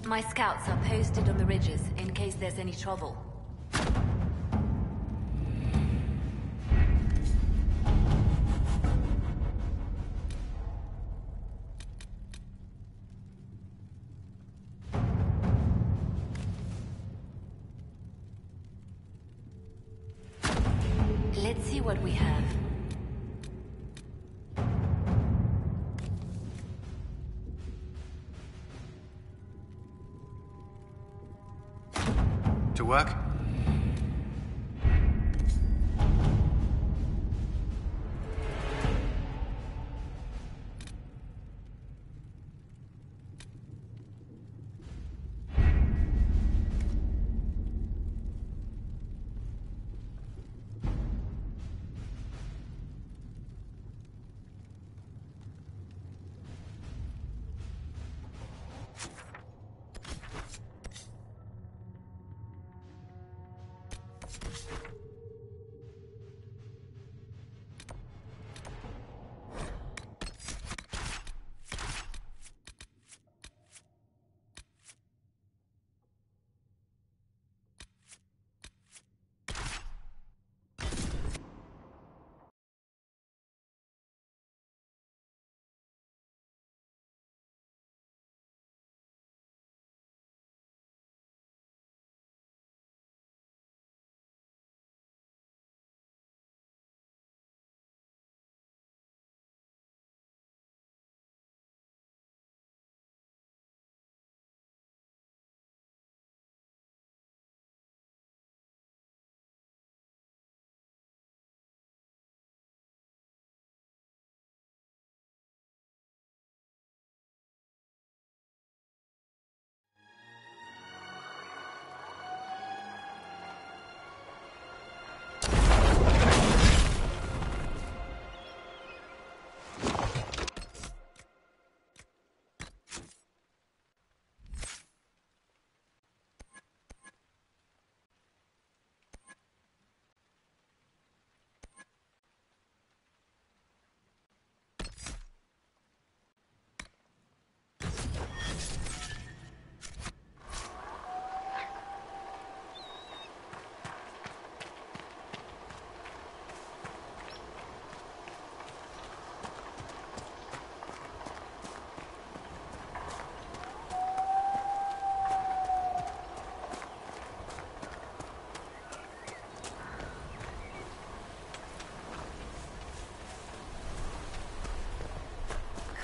My scouts are posted on the ridges in case there's any trouble. Let's see what we have. To work?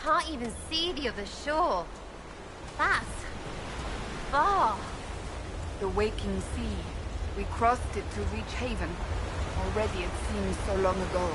Can't even see the other shore. That's far. The waking sea. We crossed it to reach haven. Already it seems so long ago.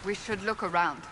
We should look around.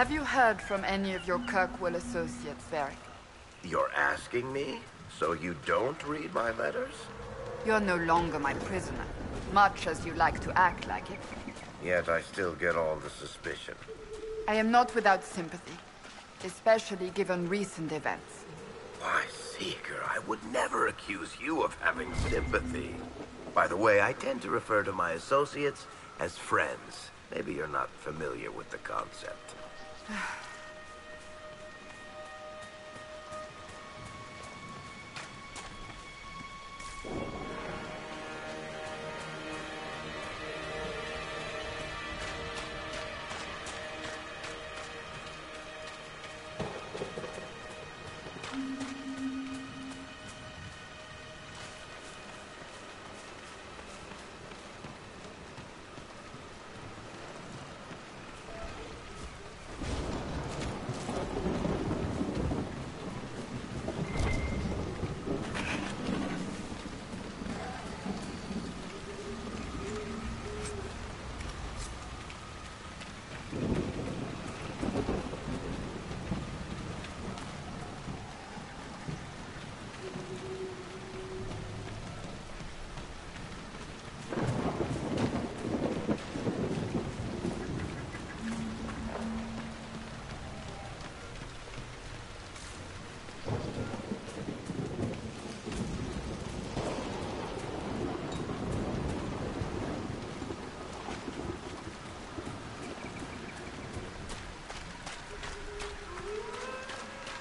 Have you heard from any of your Kirkwall associates, Varric? You're asking me? So you don't read my letters? You're no longer my prisoner, much as you like to act like it. Yet I still get all the suspicion. I am not without sympathy, especially given recent events. Why, Seeker, I would never accuse you of having sympathy. By the way, I tend to refer to my associates as friends. Maybe you're not familiar with the concept.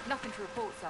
Nothing to report, sir.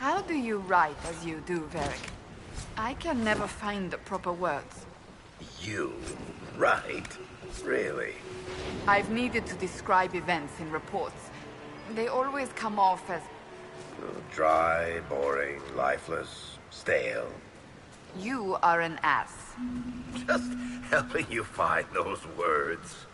How do you write as you do, Varric? I can never find the proper words. You? Right? Really? I've needed to describe events in reports. They always come off as... Dry, boring, lifeless, stale. You are an ass. Just helping you find those words.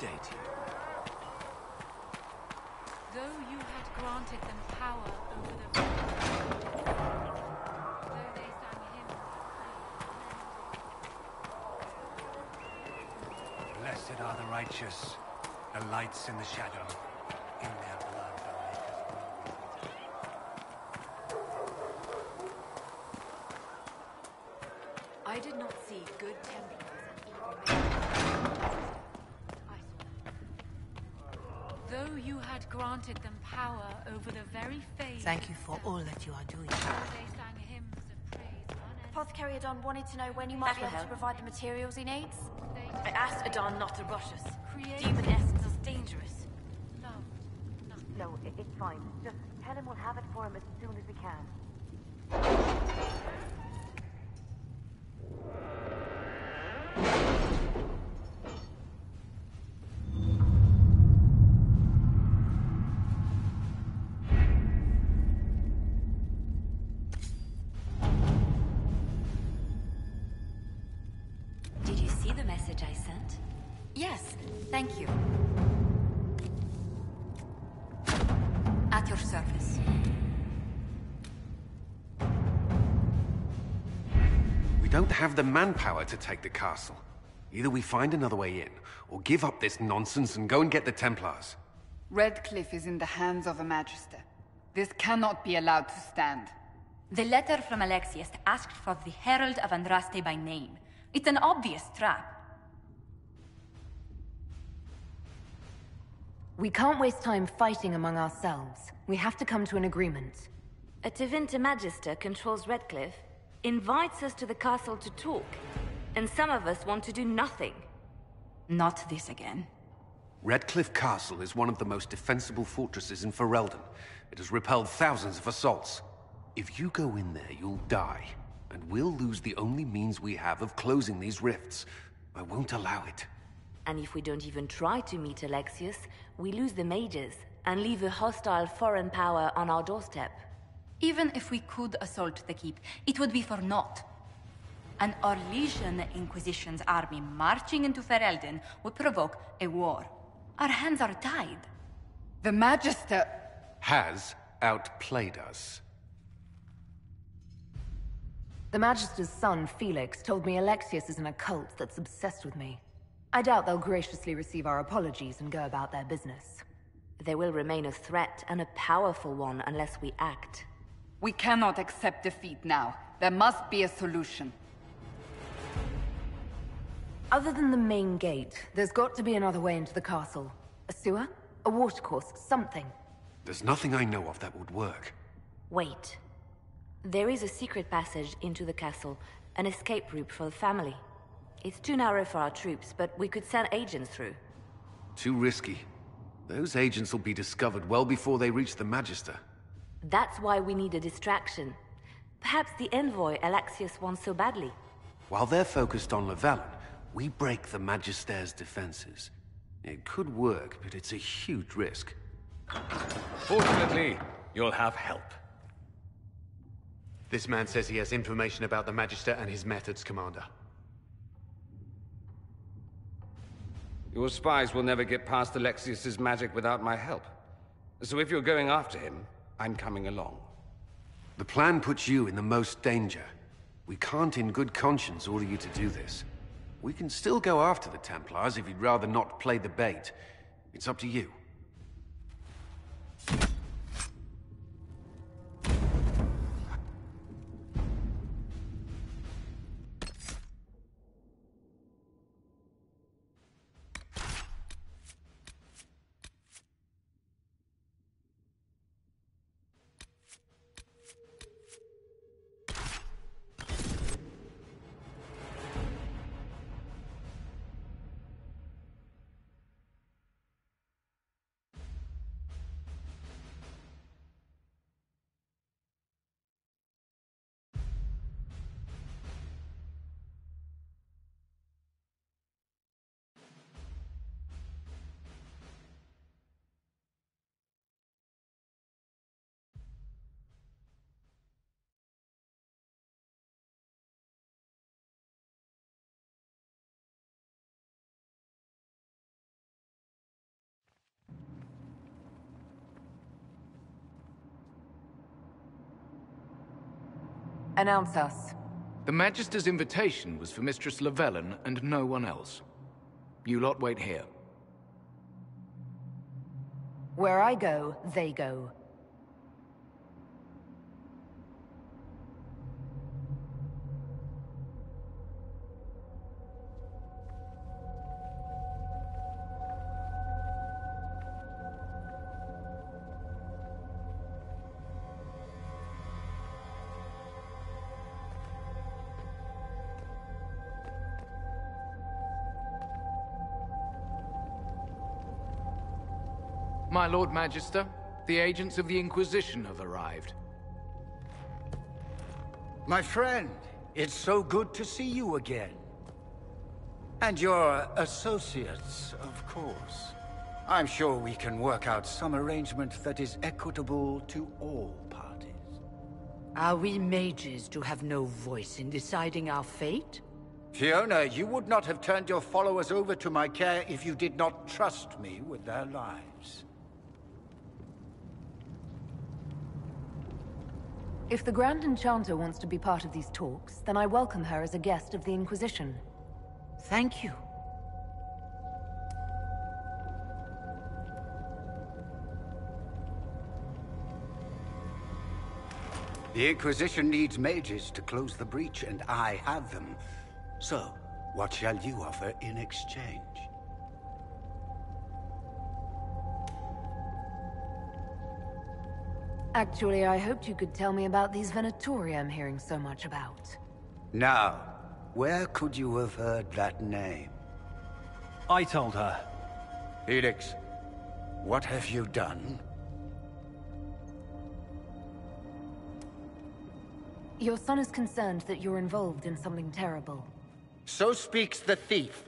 day to you. Though you had granted them power over the... Though they sang hymns of praise. Blessed are the righteous, the lights in the shadow. In their blood the makers I did not see good Templars and evil men. I saw them. Though you had granted them power over the very face... Thank you for all that you are doing. Though they sang hymns of praise Apothecary Adon wanted to know when you might be able to provide the materials he needs. I asked Adon not to rush us. Demon essence is dangerous. No, it's fine. Just tell him we'll have it for him as soon as we can. Did you see the message I sent? Yes, thank you. At your service. We don't have the manpower to take the castle. Either we find another way in, or give up this nonsense and go and get the Templars. Redcliffe is in the hands of a Magister. This cannot be allowed to stand. The letter from Alexius asked for the Herald of Andraste by name. It's an obvious trap. We can't waste time fighting among ourselves. We have to come to an agreement. A Tevinter Magister controls Redcliffe, invites us to the castle to talk, and some of us want to do nothing. Not this again. Redcliffe Castle is one of the most defensible fortresses in Ferelden. It has repelled thousands of assaults. If you go in there, you'll die. And we'll lose the only means we have of closing these rifts. I won't allow it. And if we don't even try to meet Alexius, we lose the mages, and leave a hostile foreign power on our doorstep. Even if we could assault the keep, it would be for naught. An Orlesian Inquisition's army marching into Ferelden would provoke a war. Our hands are tied. The Magister... has outplayed us. The Magister's son, Felix, told me Alexius is in a cult that's obsessed with me. I doubt they'll graciously receive our apologies and go about their business. They will remain a threat, and a powerful one, unless we act. We cannot accept defeat now. There must be a solution. Other than the main gate, there's got to be another way into the castle. A sewer? A watercourse? Something. There's nothing I know of that would work. Wait. There is a secret passage into the castle, an escape route for the family. It's too narrow for our troops, but we could send agents through. Too risky. Those agents will be discovered well before they reach the Magister. That's why we need a distraction. Perhaps the envoy Alexius wants so badly. While they're focused on Llewellyn, we break the Magister's defenses. It could work, but it's a huge risk. Fortunately, you'll have help. This man says he has information about the Magister and his methods, Commander. Your spies will never get past Alexius's magic without my help. So if you're going after him, I'm coming along. The plan puts you in the most danger. We can't in good conscience order you to do this. We can still go after the Templars if you'd rather not play the bait. It's up to you. Announce us. The Magister's invitation was for Mistress Llewellyn and no one else. You lot wait here. Where I go, they go. My Lord Magister, the agents of the Inquisition have arrived. My friend, it's so good to see you again. And your associates, of course. I'm sure we can work out some arrangement that is equitable to all parties. Are we mages to have no voice in deciding our fate? Fiona, you would not have turned your followers over to my care if you did not trust me with their lives. If the Grand Enchanter wants to be part of these talks, then I welcome her as a guest of the Inquisition. Thank you. The Inquisition needs mages to close the breach, and I have them. So, what shall you offer in exchange? Actually, I hoped you could tell me about these Venatori I'm hearing so much about. Now, where could you have heard that name? I told her. Felix, what have you done? Your son is concerned that you're involved in something terrible. So speaks the thief.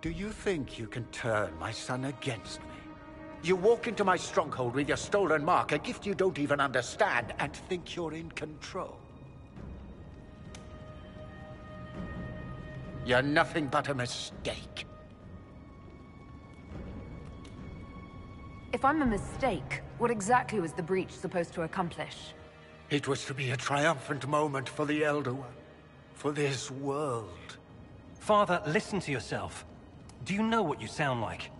Do you think you can turn my son against me? You walk into my stronghold with your stolen mark, a gift you don't even understand, and think you're in control. You're nothing but a mistake. If I'm a mistake, what exactly was the breach supposed to accomplish? It was to be a triumphant moment for the Elder One. For this world. Father, listen to yourself. Do you know what you sound like?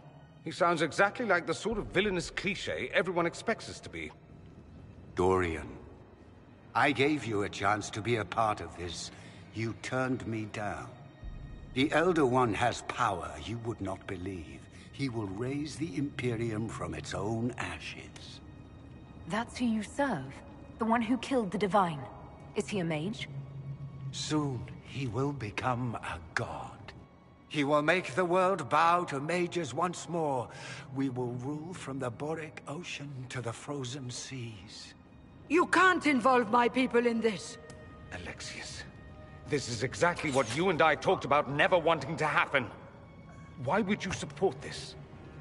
He sounds exactly like the sort of villainous cliché everyone expects us to be. Dorian, I gave you a chance to be a part of this. You turned me down. The Elder One has power you would not believe. He will raise the Imperium from its own ashes. That's who you serve? The one who killed the Divine? Is he a mage? Soon, he will become a god. He will make the world bow to mages once more. We will rule from the Boric Ocean to the frozen seas. You can't involve my people in this. Alexius, this is exactly what you and I talked about never wanting to happen. Why would you support this?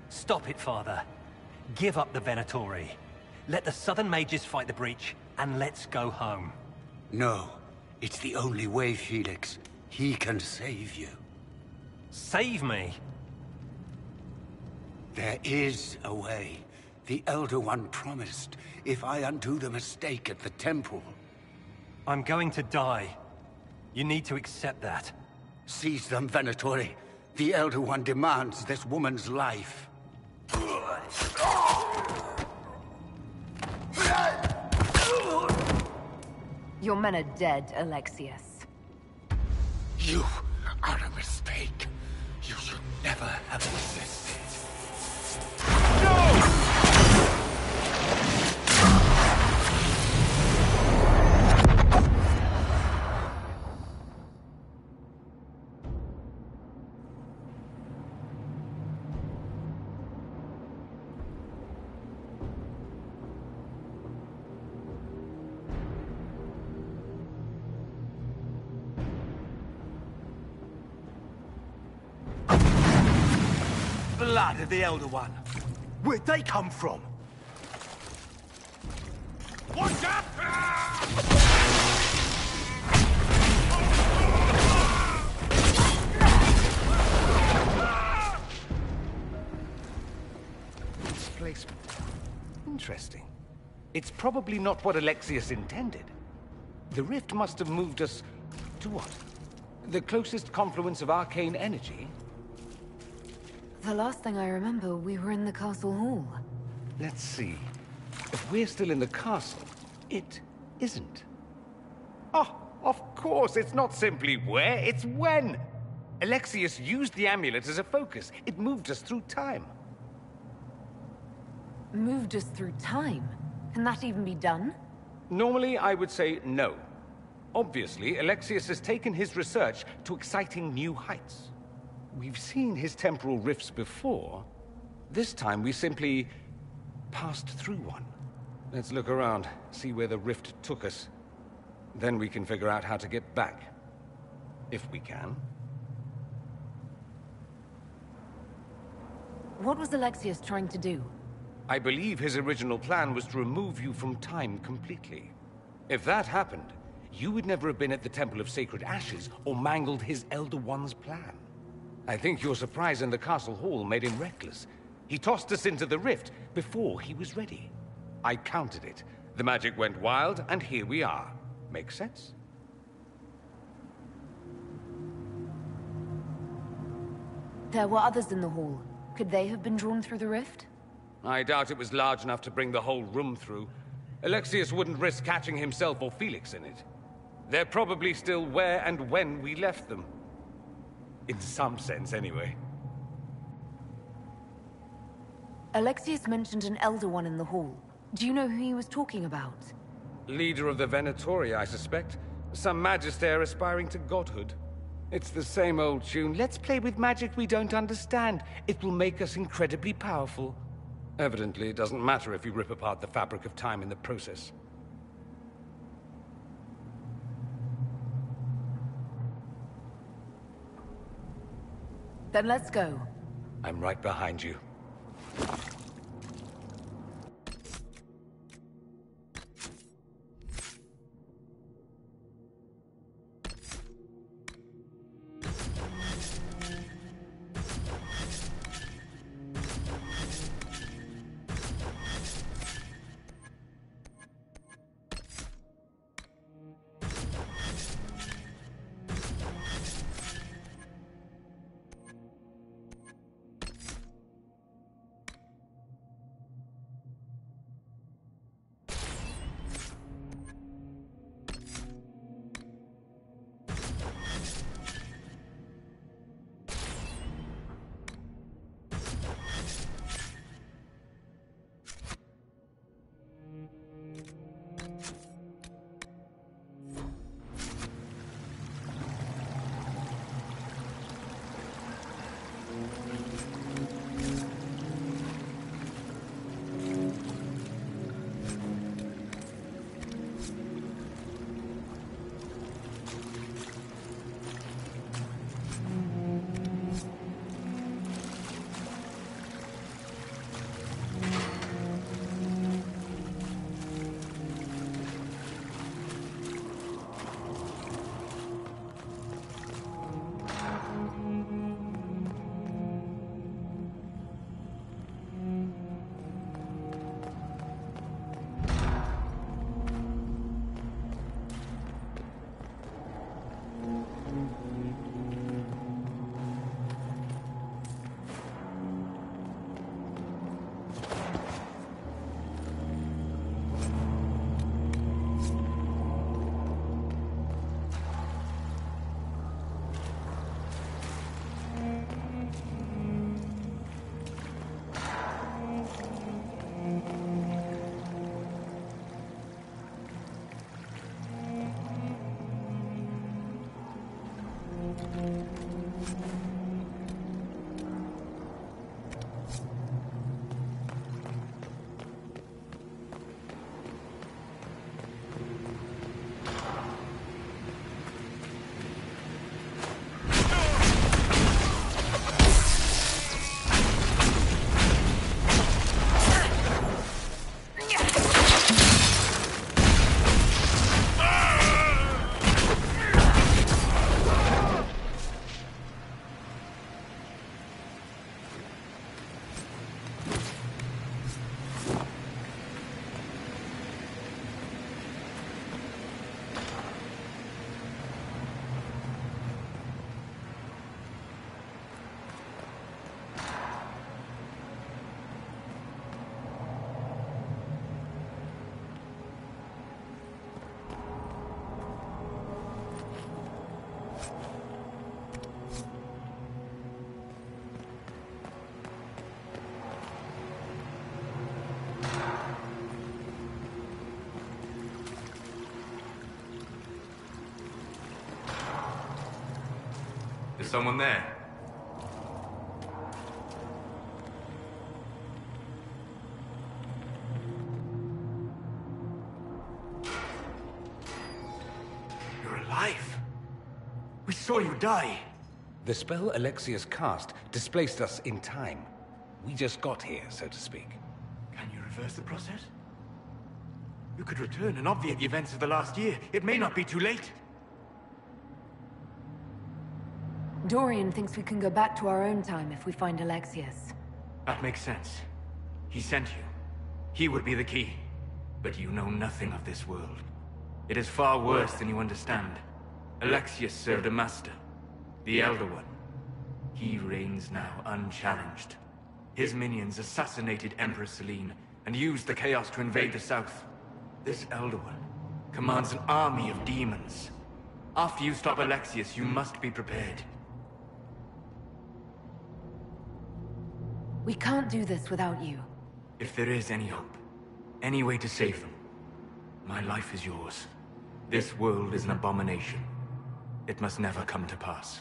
Stop it, Father. Give up the Venatori. Let the Southern Mages fight the breach, and let's go home. No. It's the only way, Felix. He can save you. Save me? There is a way. The Elder One promised, if I undo the mistake at the temple. I'm going to die. You need to accept that. Seize them, Venatori. The Elder One demands this woman's life. Your men are dead, Alexius. You are a mistake. You should never have existed. No! Blood of the Elder One. Where'd they come from? Watch out! Displacement. Interesting. It's probably not what Alexius intended. The rift must have moved us to what? The closest confluence of arcane energy? The last thing I remember, we were in the castle hall. Let's see. If we're still in the castle, it isn't. Oh, of course, it's not simply where, it's when! Alexius used the amulet as a focus. It moved us through time. Moved us through time? Can that even be done? Normally, I would say no. Obviously, Alexius has taken his research to exciting new heights. We've seen his temporal rifts before. This time, we simply passed through one. Let's look around, see where the rift took us. Then we can figure out how to get back. If we can. What was Alexius trying to do? I believe his original plan was to remove you from time completely. If that happened, you would never have been at the Temple of Sacred Ashes or mangled his Elder One's plan. I think your surprise in the castle hall made him reckless. He tossed us into the rift before he was ready. I counted it. The magic went wild, and here we are. Make sense? There were others in the hall. Could they have been drawn through the rift? I doubt it was large enough to bring the whole room through. Alexius wouldn't risk catching himself or Felix in it. They're probably still where and when we left them. In some sense, anyway. Alexius mentioned an Elder One in the hall. Do you know who he was talking about? Leader of the Venatori, I suspect. Some magister aspiring to godhood. It's the same old tune. Let's play with magic we don't understand. It will make us incredibly powerful. Evidently, it doesn't matter if you rip apart the fabric of time in the process. Then let's go. I'm right behind you. Is someone there? You're alive. We saw you die. The spell Alexius cast displaced us in time. We just got here, so to speak. Can you reverse the process? You could return and obviate the events of the last year. It may not be too late. Dorian thinks we can go back to our own time if we find Alexius. That makes sense. He sent you. He would be the key. But you know nothing of this world. It is far worse than you understand. Alexius served a master, the Elder One. He reigns now unchallenged. His minions assassinated Empress Selene and used the chaos to invade the south. This Elder One commands an army of demons. After you stop Alexius, you must be prepared. We can't do this without you. If there is any hope, any way to save them, my life is yours. This world is an abomination. It must never come to pass.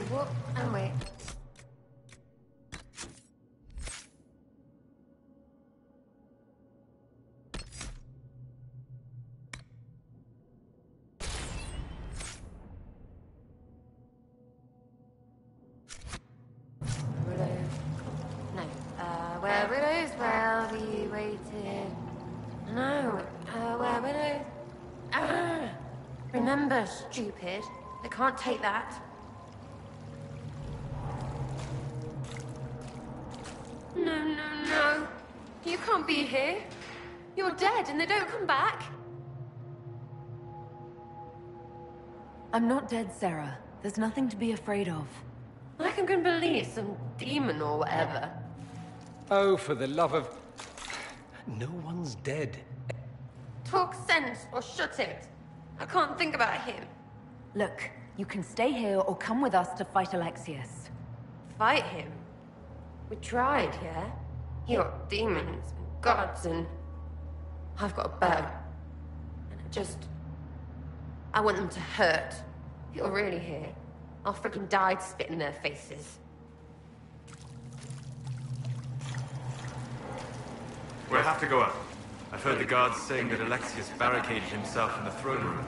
Whoop, and wait. Where widows well be waited. No, where widows... Remember, stupid. I can't take that. No. You can't be here. You're dead and they don't come back. I'm not dead, Sarah. There's nothing to be afraid of. Like I'm gonna believe some demon or whatever. Oh, for the love of... No one's dead. Talk sense or shut it. I can't think about him. Look, you can stay here or come with us to fight Alexius. Fight him? We tried, yeah? He got demons and gods and... I've got a bow. And I want them to hurt. If you're really here, I'll freaking die to spit in their faces. We'll have to go up. I've heard the guards saying that Alexius barricaded himself in the throne room.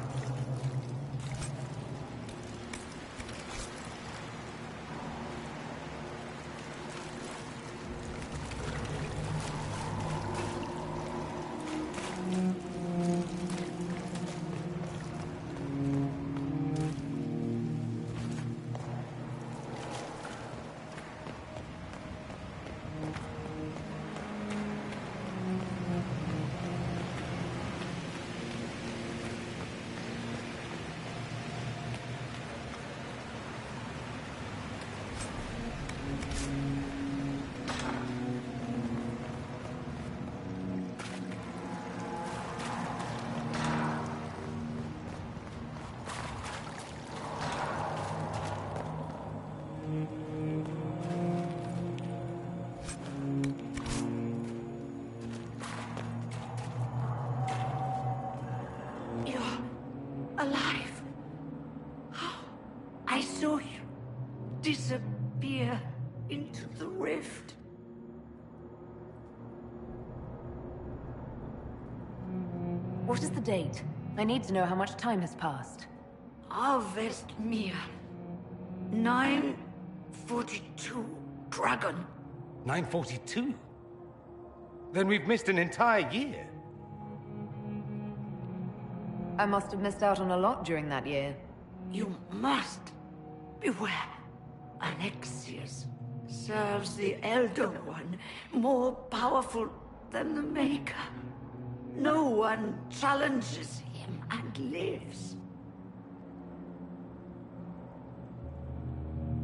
Alive. I saw you disappear into the rift. What is the date? I need to know how much time has passed. Harvest Mia. 942 Dragon. 942? Then we've missed an entire year. I must have missed out on a lot during that year. You must beware. Alexius serves the Elder One, more powerful than the Maker. No one challenges him and lives.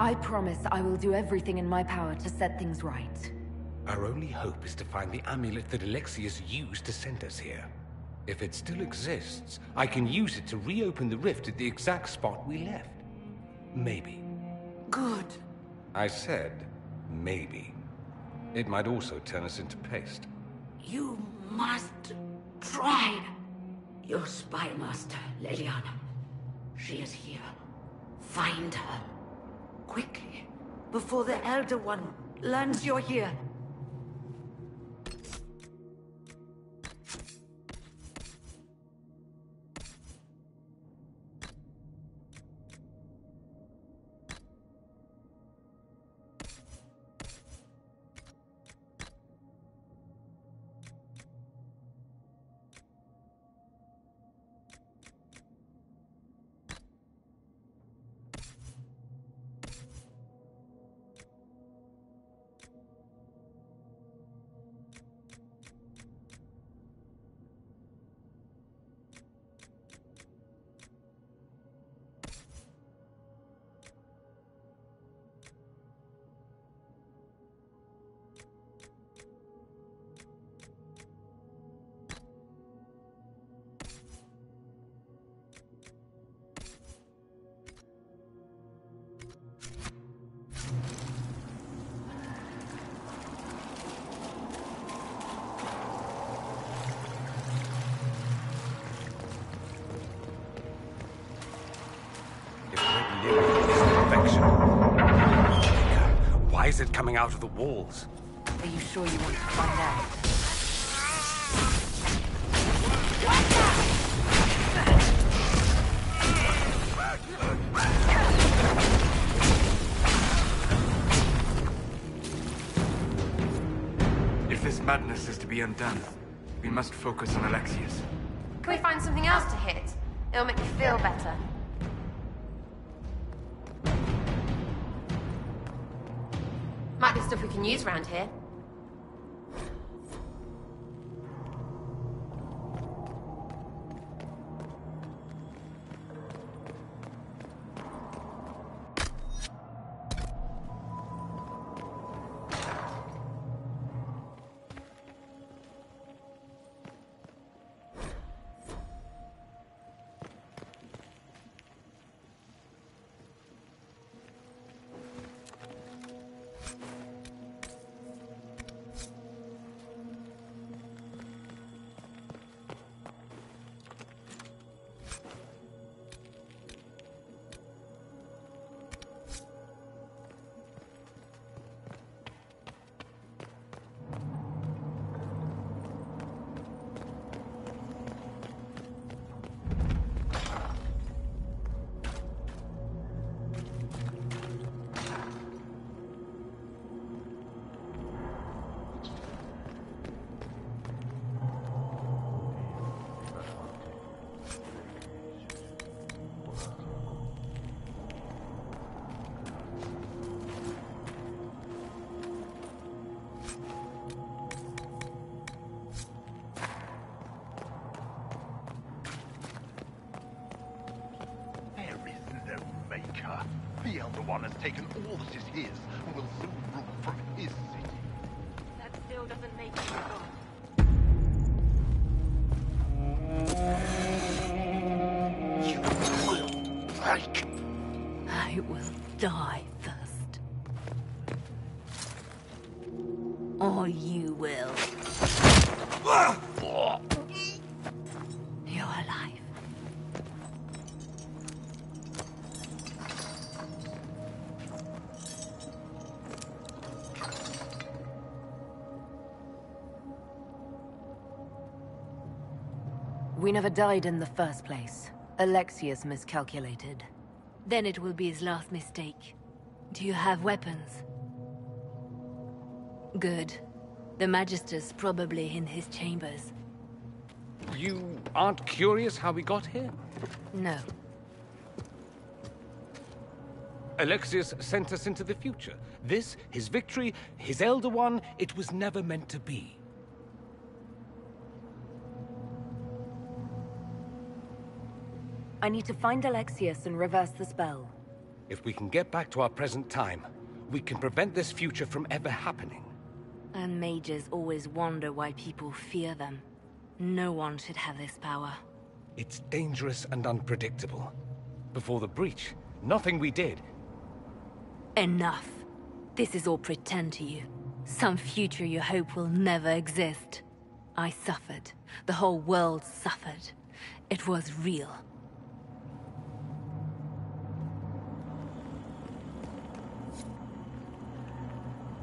I promise I will do everything in my power to set things right. Our only hope is to find the amulet that Alexius used to send us here. If it still exists, I can use it to reopen the rift at the exact spot we left. Maybe. Good. I said, maybe. It might also turn us into paste. You must try. Your spy master, Leliana. She is here. Find her. Quickly. Before the Elder One learns you're here. Why is it coming out of the walls? Are you sure you want to find out? If this madness is to be undone, we must focus on Alexius. Can we find something else to hit? It'll make me feel better. Might be stuff we can use around here. The Elder One has taken all that is his and will soon rule from his city. That still doesn't make you God. You will break. I will die first. Or you will. You're alive. We never died in the first place. Alexius miscalculated. Then it will be his last mistake. Do you have weapons? Good. The Magister's probably in his chambers. You aren't curious how we got here? No. Alexius sent us into the future. This, his victory, his Elder One, it was never meant to be. I need to find Alexius and reverse the spell. If we can get back to our present time, we can prevent this future from ever happening. And mages always wonder why people fear them. No one should have this power. It's dangerous and unpredictable. Before the breach, nothing we did. Enough. This is all pretend to you. Some future you hope will never exist. I suffered. The whole world suffered. It was real.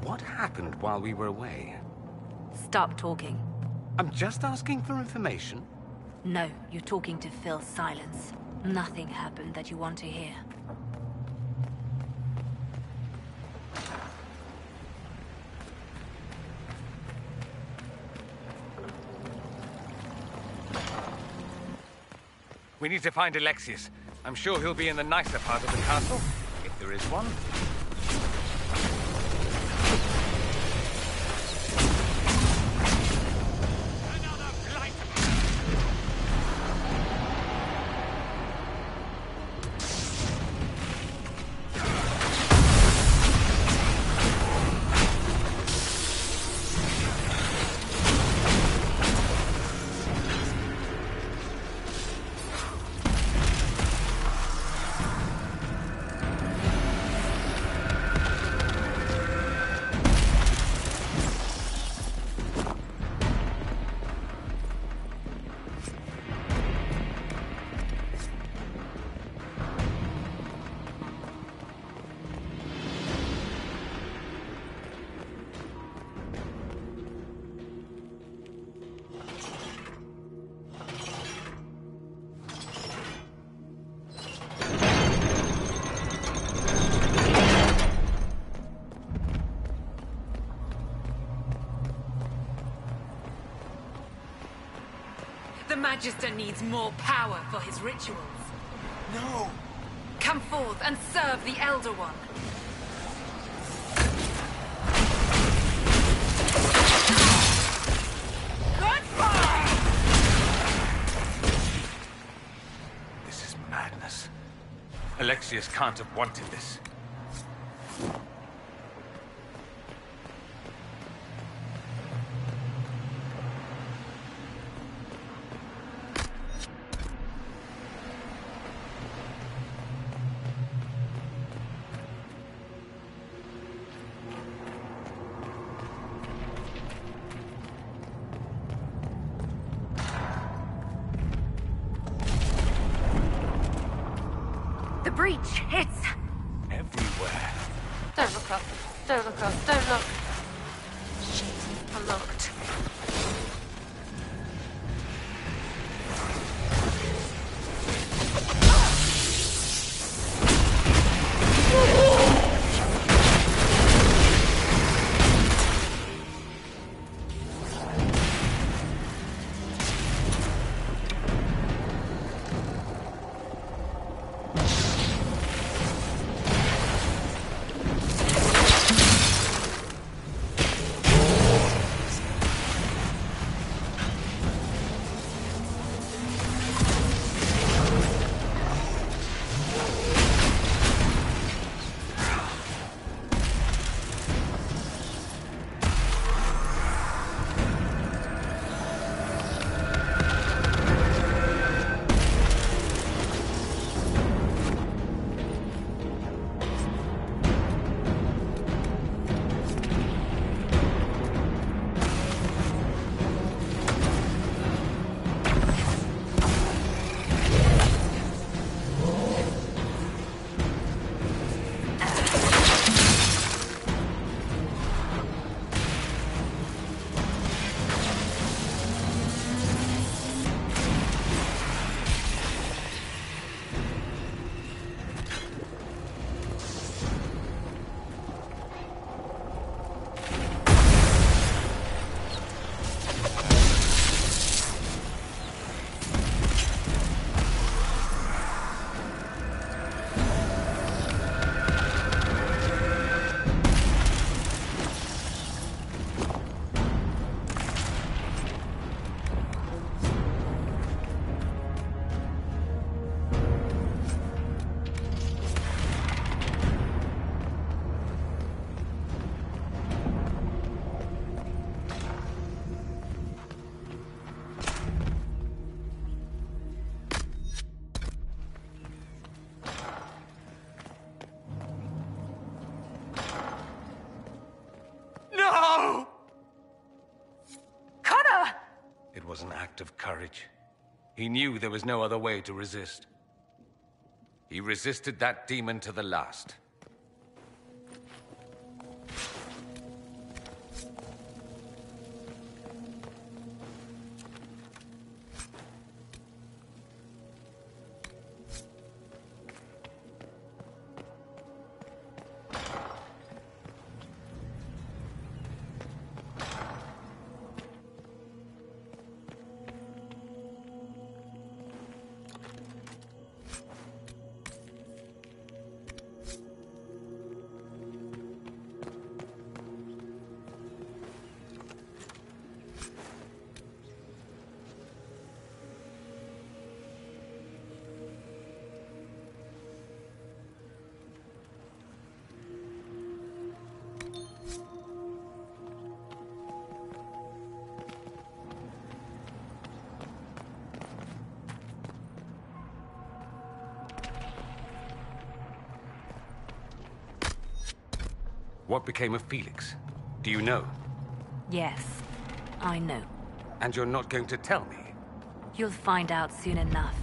What happened while we were away? Stop talking. I'm just asking for information. No, you're talking to fill silence. Nothing happened that you want to hear. We need to find Alexius. I'm sure he'll be in the nicer part of the castle, if there is one. The Magister needs more power for his rituals. No! Come forth and serve the Elder One. This is madness. Alexius can't have wanted this. The breach! It's... everywhere. Don't look up. Don't look up. Don't look. Shit. I looked. act of courage. He knew there was no other way to resist. He resisted that demon to the last. What became of Felix? Do you know? Yes, I know. And you're not going to tell me? You'll find out soon enough.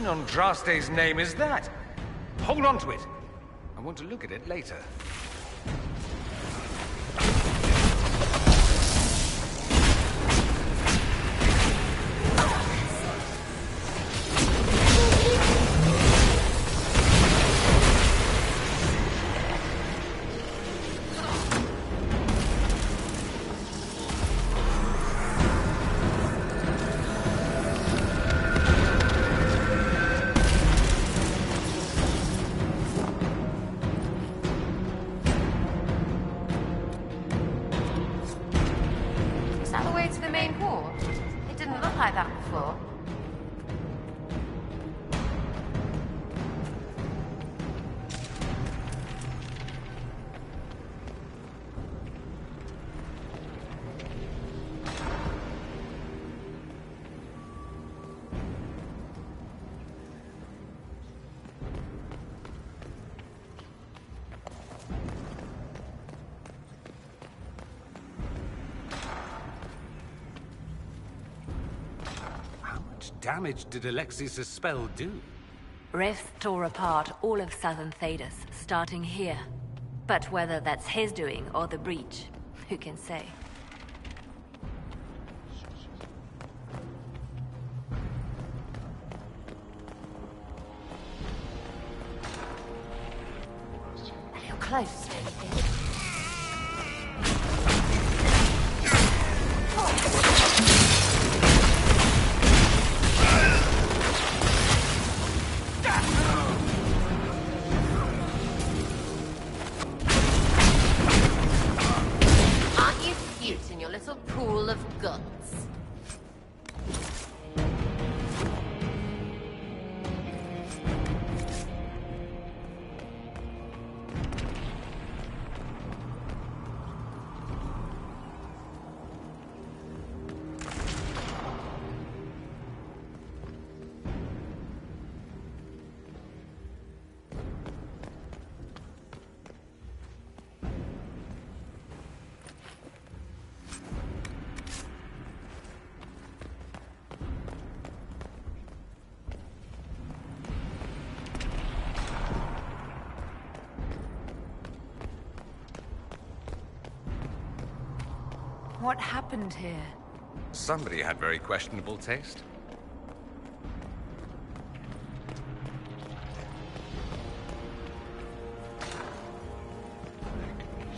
Andraste's name is that? Hold on to it. I want to look at it later. Damage did Alexius' spell do? Rifts tore apart all of southern Thedas, starting here. But whether that's his doing or the breach, who can say? A little close, don't you think? Pool of guts. What happened here? Somebody had very questionable taste.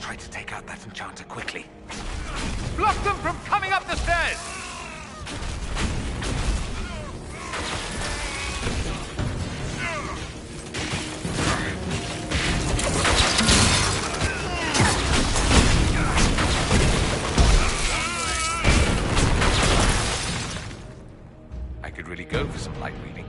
Try to take out that enchanter quickly. Block them from coming up the stairs! could really go for some light reading.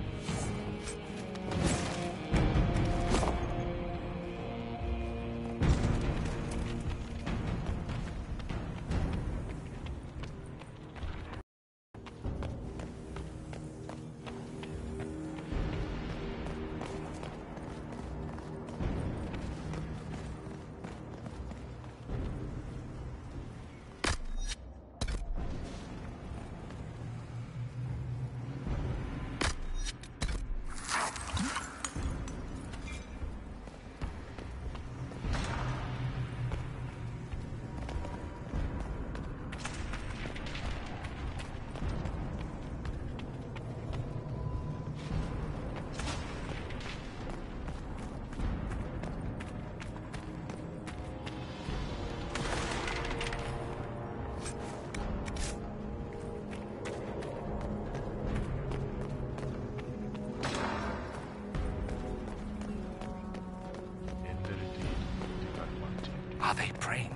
Are they praying?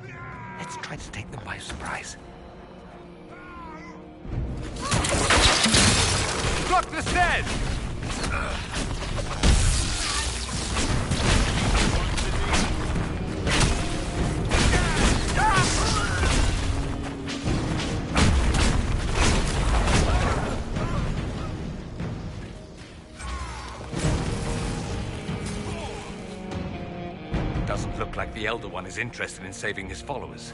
Let's try to take them by surprise. Block the stairs! Doesn't look like the Elder One is interested in saving his followers.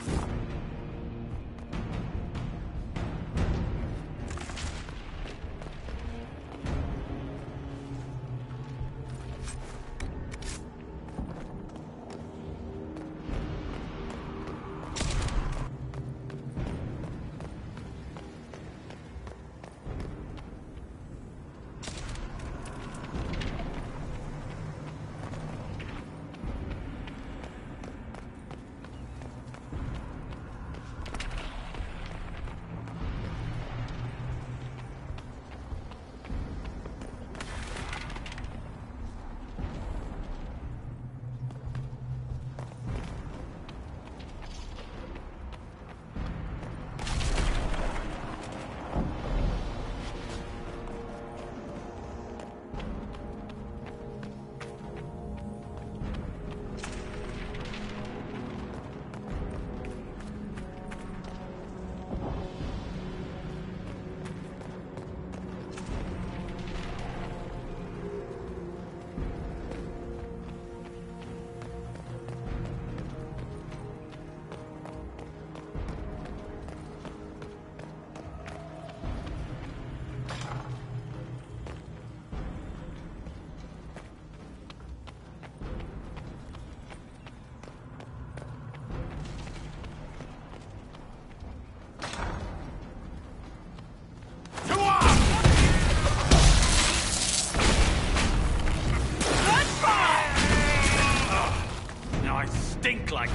Stink like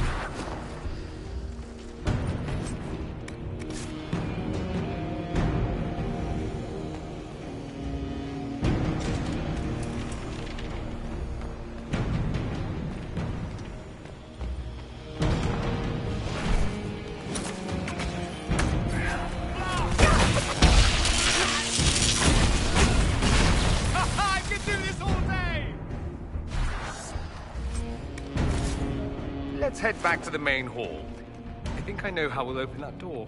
Let's head back to the main hall. I think I know how we'll open that door.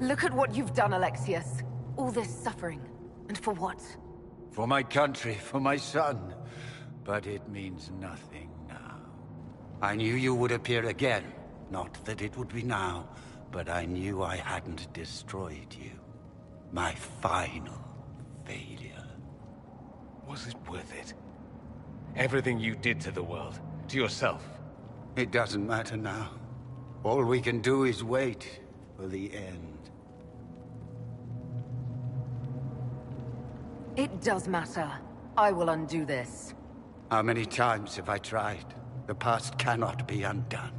Look at what you've done, Alexius. All this suffering. And for what? For my country, for my son. But it means nothing now. I knew you would appear again. Not that it would be now, but I knew I hadn't destroyed you. My final failure. Was it worth it? Everything you did to the world, to yourself. It doesn't matter now. All we can do is wait for the end. It does matter. I will undo this. How many times have I tried? The past cannot be undone.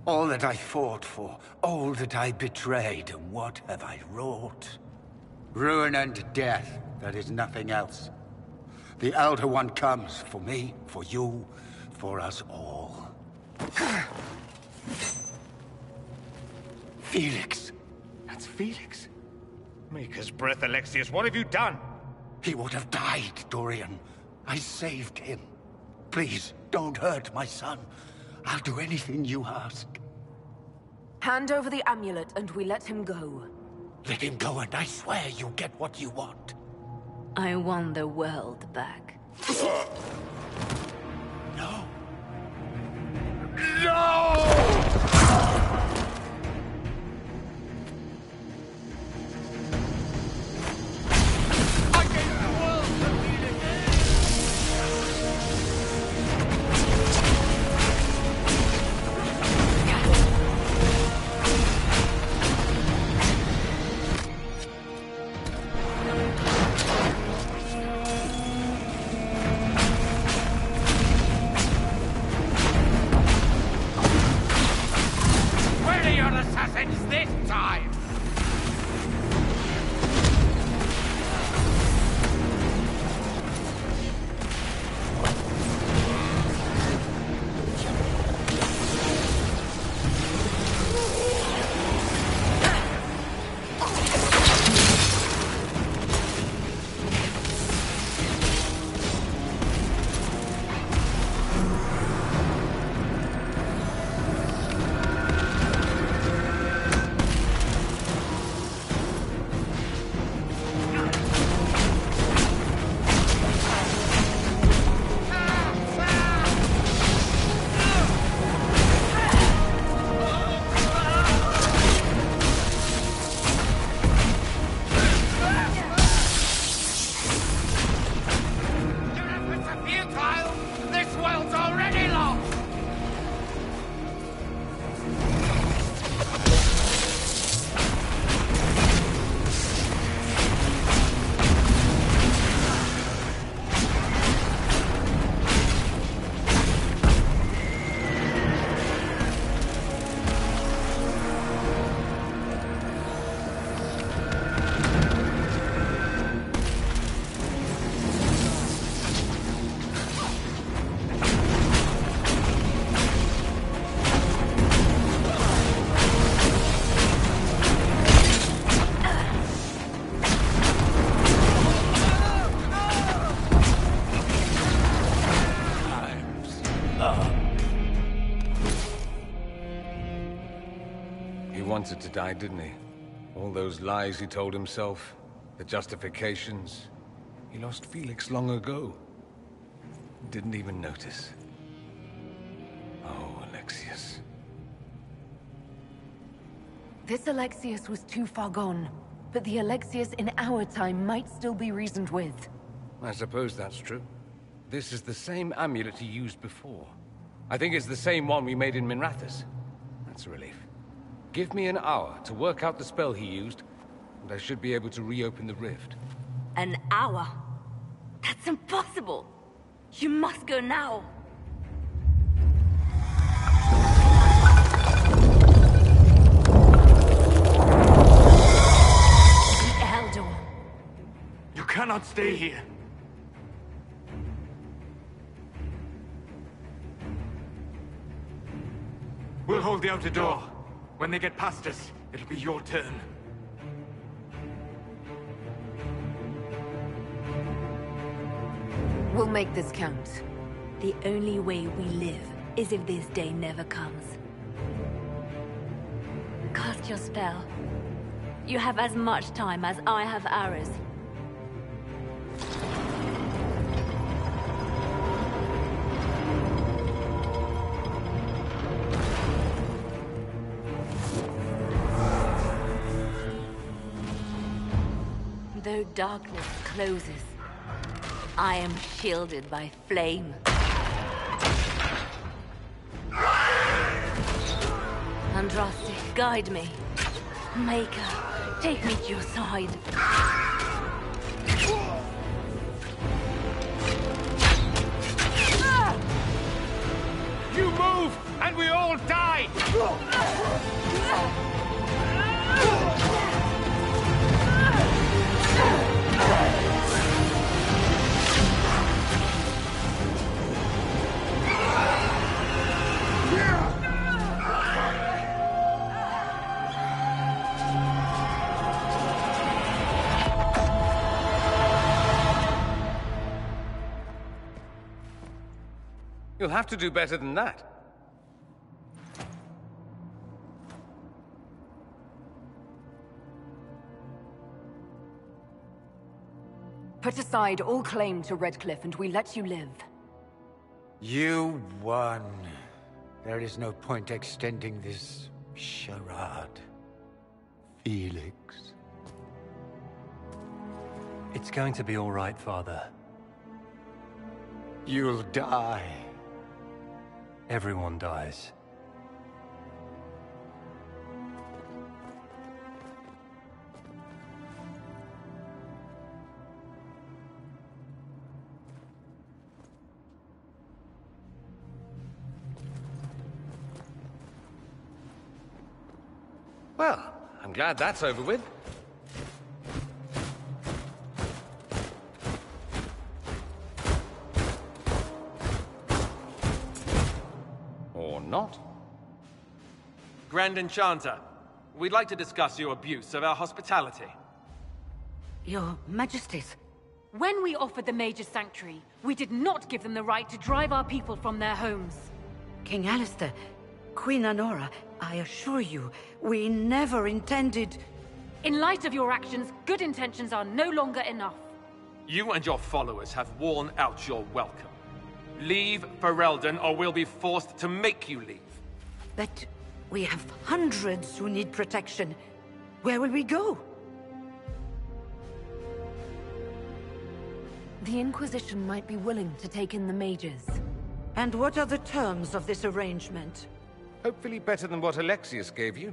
All that I fought for, all that I betrayed, and what have I wrought? Ruin and death, that is nothing else. The Elder One comes for me, for you, for us all. Felix. That's Felix. Maker's breath, Alexius, what have you done? He would have died, Dorian. I saved him. Please, don't hurt my son. I'll do anything you ask. Hand over the amulet and we let him go. Let him go and I swear you'll get what you want. I want the world back. No. No! Wanted to die, didn't he? All those lies he told himself, the justifications. He lost Felix long ago. Didn't even notice. Oh, Alexius. This Alexius was too far gone, but the Alexius in our time might still be reasoned with. I suppose that's true. This is the same amulet he used before. I think it's the same one we made in Minrathous. That's a relief. Give me an hour to work out the spell he used, and I should be able to reopen the rift. An hour? That's impossible! You must go now! The Elder One. You cannot stay here. We'll hold the outer door. When they get past us, it'll be your turn. We'll make this count. The only way we live is if this day never comes. Cast your spell. You have as much time as I have hours. Though darkness closes, I am shielded by flame. Andraste, guide me. Maker, take me to your side. You move, and we all die! You'll have to do better than that. Put aside all claim to Redcliffe and we let you live. You won. There is no point extending this charade. Felix. It's going to be all right, Father. You'll die. Everyone dies. Well, I'm glad that's over with. Or not. Grand Enchanter, we'd like to discuss your abuse of our hospitality. Your Majesties. When we offered the Mage's Sanctuary, we did not give them the right to drive our people from their homes. King Alistair, Queen Anora, I assure you, we never intended... In light of your actions, good intentions are no longer enough. You and your followers have worn out your welcome. Leave Ferelden, or we'll be forced to make you leave. But we have hundreds who need protection. Where will we go? The Inquisition might be willing to take in the mages. And what are the terms of this arrangement? Hopefully better than what Alexius gave you.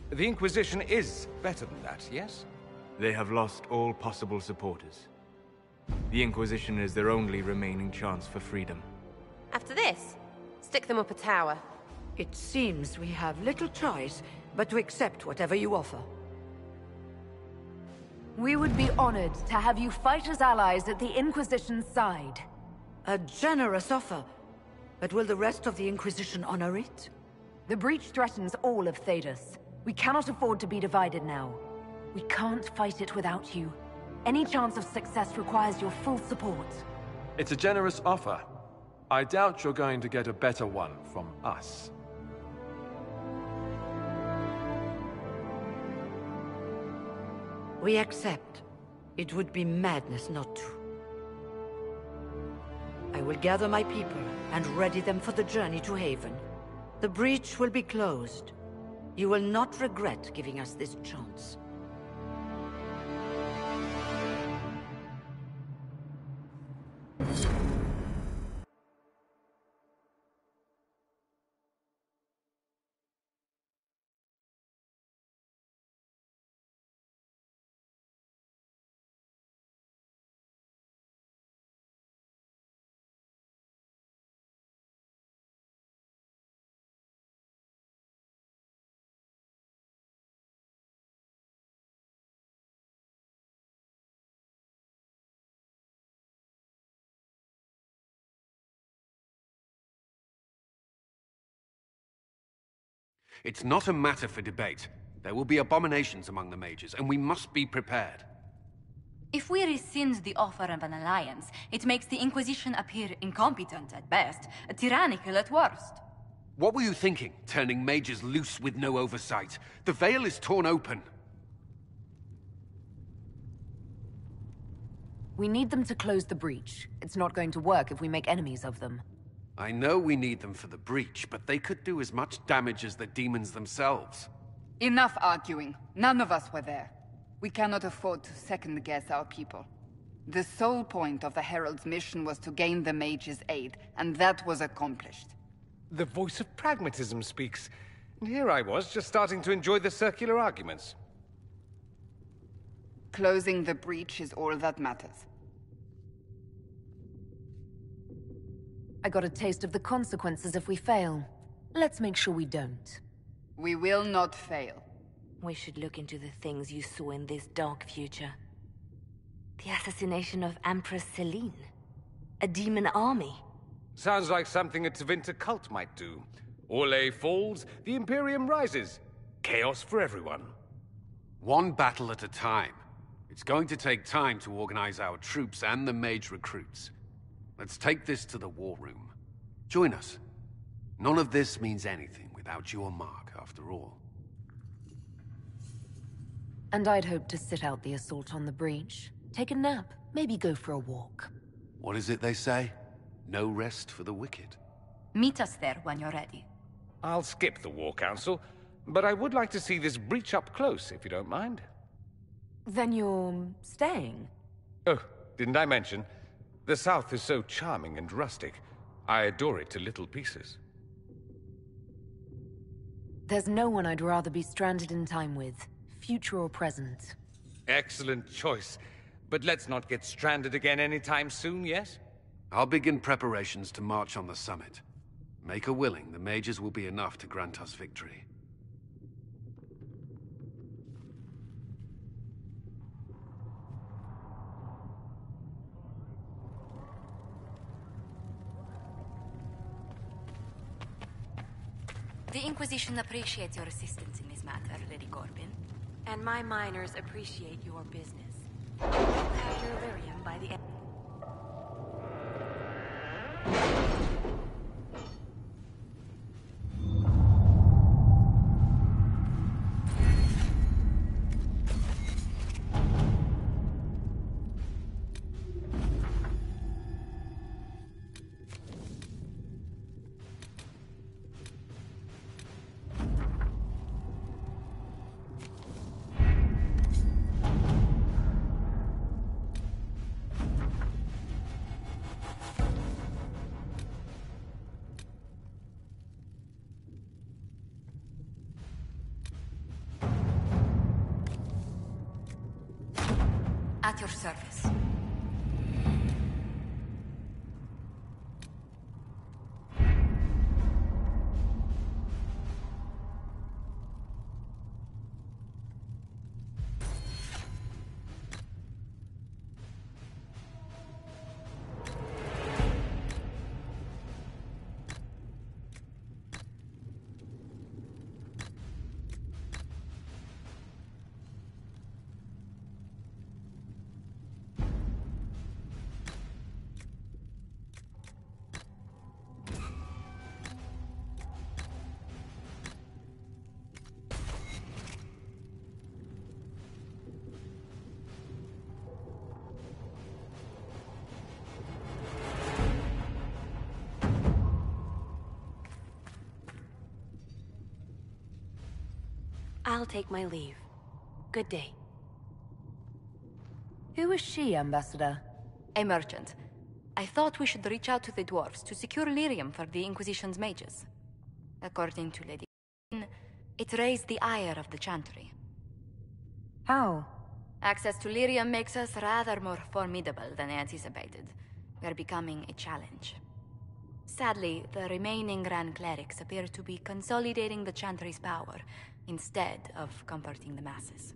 The Inquisition is better than that, yes? They have lost all possible supporters. The Inquisition is their only remaining chance for freedom. After this, stick them up a tower. It seems we have little choice but to accept whatever you offer. We would be honored to have you fight as allies at the Inquisition's side. A generous offer. But will the rest of the Inquisition honor it? The breach threatens all of Thedas. We cannot afford to be divided now. We can't fight it without you. Any chance of success requires your full support. It's a generous offer. I doubt you're going to get a better one from us. We accept. It would be madness not to. I will gather my people and ready them for the journey to Haven. The breach will be closed. You will not regret giving us this chance. It's not a matter for debate. There will be abominations among the mages, and we must be prepared. If we rescind the offer of an alliance, it makes the Inquisition appear incompetent at best, tyrannical at worst. What were you thinking, turning mages loose with no oversight? The veil is torn open. We need them to close the breach. It's not going to work if we make enemies of them. I know we need them for the breach, but they could do as much damage as the demons themselves. Enough arguing. None of us were there. We cannot afford to second-guess our people. The sole point of the Herald's mission was to gain the mage's aid, and that was accomplished. The voice of pragmatism speaks. And here I was, just starting to enjoy the circular arguments. Closing the breach is all that matters. I got a taste of the consequences if we fail. Let's make sure we don't. We will not fail. We should look into the things you saw in this dark future. The assassination of Empress Celine. A demon army. Sounds like something a Tevinter cult might do. Orlais falls, the Imperium rises. Chaos for everyone. One battle at a time. It's going to take time to organize our troops and the mage recruits. Let's take this to the war room. Join us. None of this means anything without your mark, after all. And I'd hoped to sit out the assault on the breach. Take a nap, maybe go for a walk. What is it they say? No rest for the wicked. Meet us there when you're ready. I'll skip the War Council, but I would like to see this breach up close, if you don't mind. Then you're staying? Oh, didn't I mention? The South is so charming and rustic. I adore it to little pieces. There's no one I'd rather be stranded in time with, future or present. Excellent choice. But let's not get stranded again anytime soon, yes? I'll begin preparations to march on the summit. Make her willing, the mages will be enough to grant us victory. The Inquisition appreciates your assistance in this matter, Lady Corbin. And my miners appreciate your business. You'll have your lyrium by the end. At your service. I'll take my leave. Good day. Who is she, Ambassador? A merchant. I thought we should reach out to the dwarves to secure lyrium for the Inquisition's mages. According to Lady it raised the ire of the Chantry. How? Access to lyrium makes us rather more formidable than anticipated. We're becoming a challenge. Sadly, the remaining Grand Clerics appear to be consolidating the Chantry's power, instead of comforting the masses.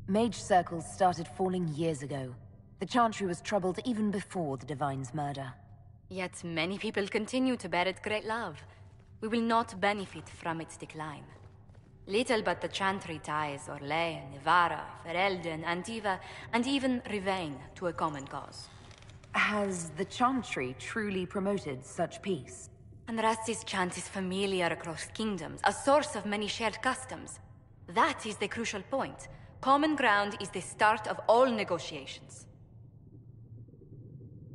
Mage circles started falling years ago. The Chantry was troubled even before the Divine's murder. Yet many people continue to bear it great love. We will not benefit from its decline. Little but the Chantry ties Orlais, Nevarra, Ferelden, Antiva, and even Rivain to a common cause. Has the Chantry truly promoted such peace? Andrasti's chant is familiar across kingdoms, a source of many shared customs. That is the crucial point. Common ground is the start of all negotiations.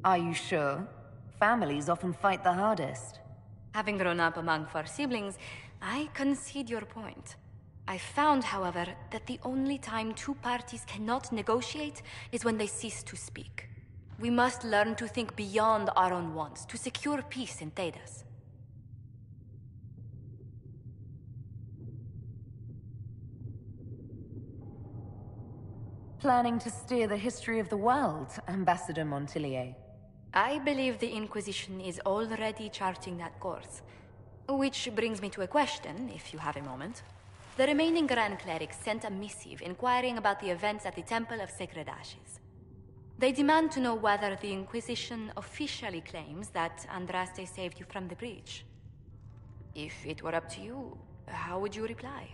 Are you sure? Families often fight the hardest. Having grown up among 4 siblings, I concede your point. I found, however, that the only time two parties cannot negotiate is when they cease to speak. We must learn to think beyond our own wants to secure peace in Thedas. Planning to steer the history of the world, Ambassador Montillier? I believe the Inquisition is already charting that course. Which brings me to a question, if you have a moment. The remaining Grand Clerics sent a missive inquiring about the events at the Temple of Sacred Ashes. They demand to know whether the Inquisition officially claims that Andraste saved you from the breach. If it were up to you, how would you reply?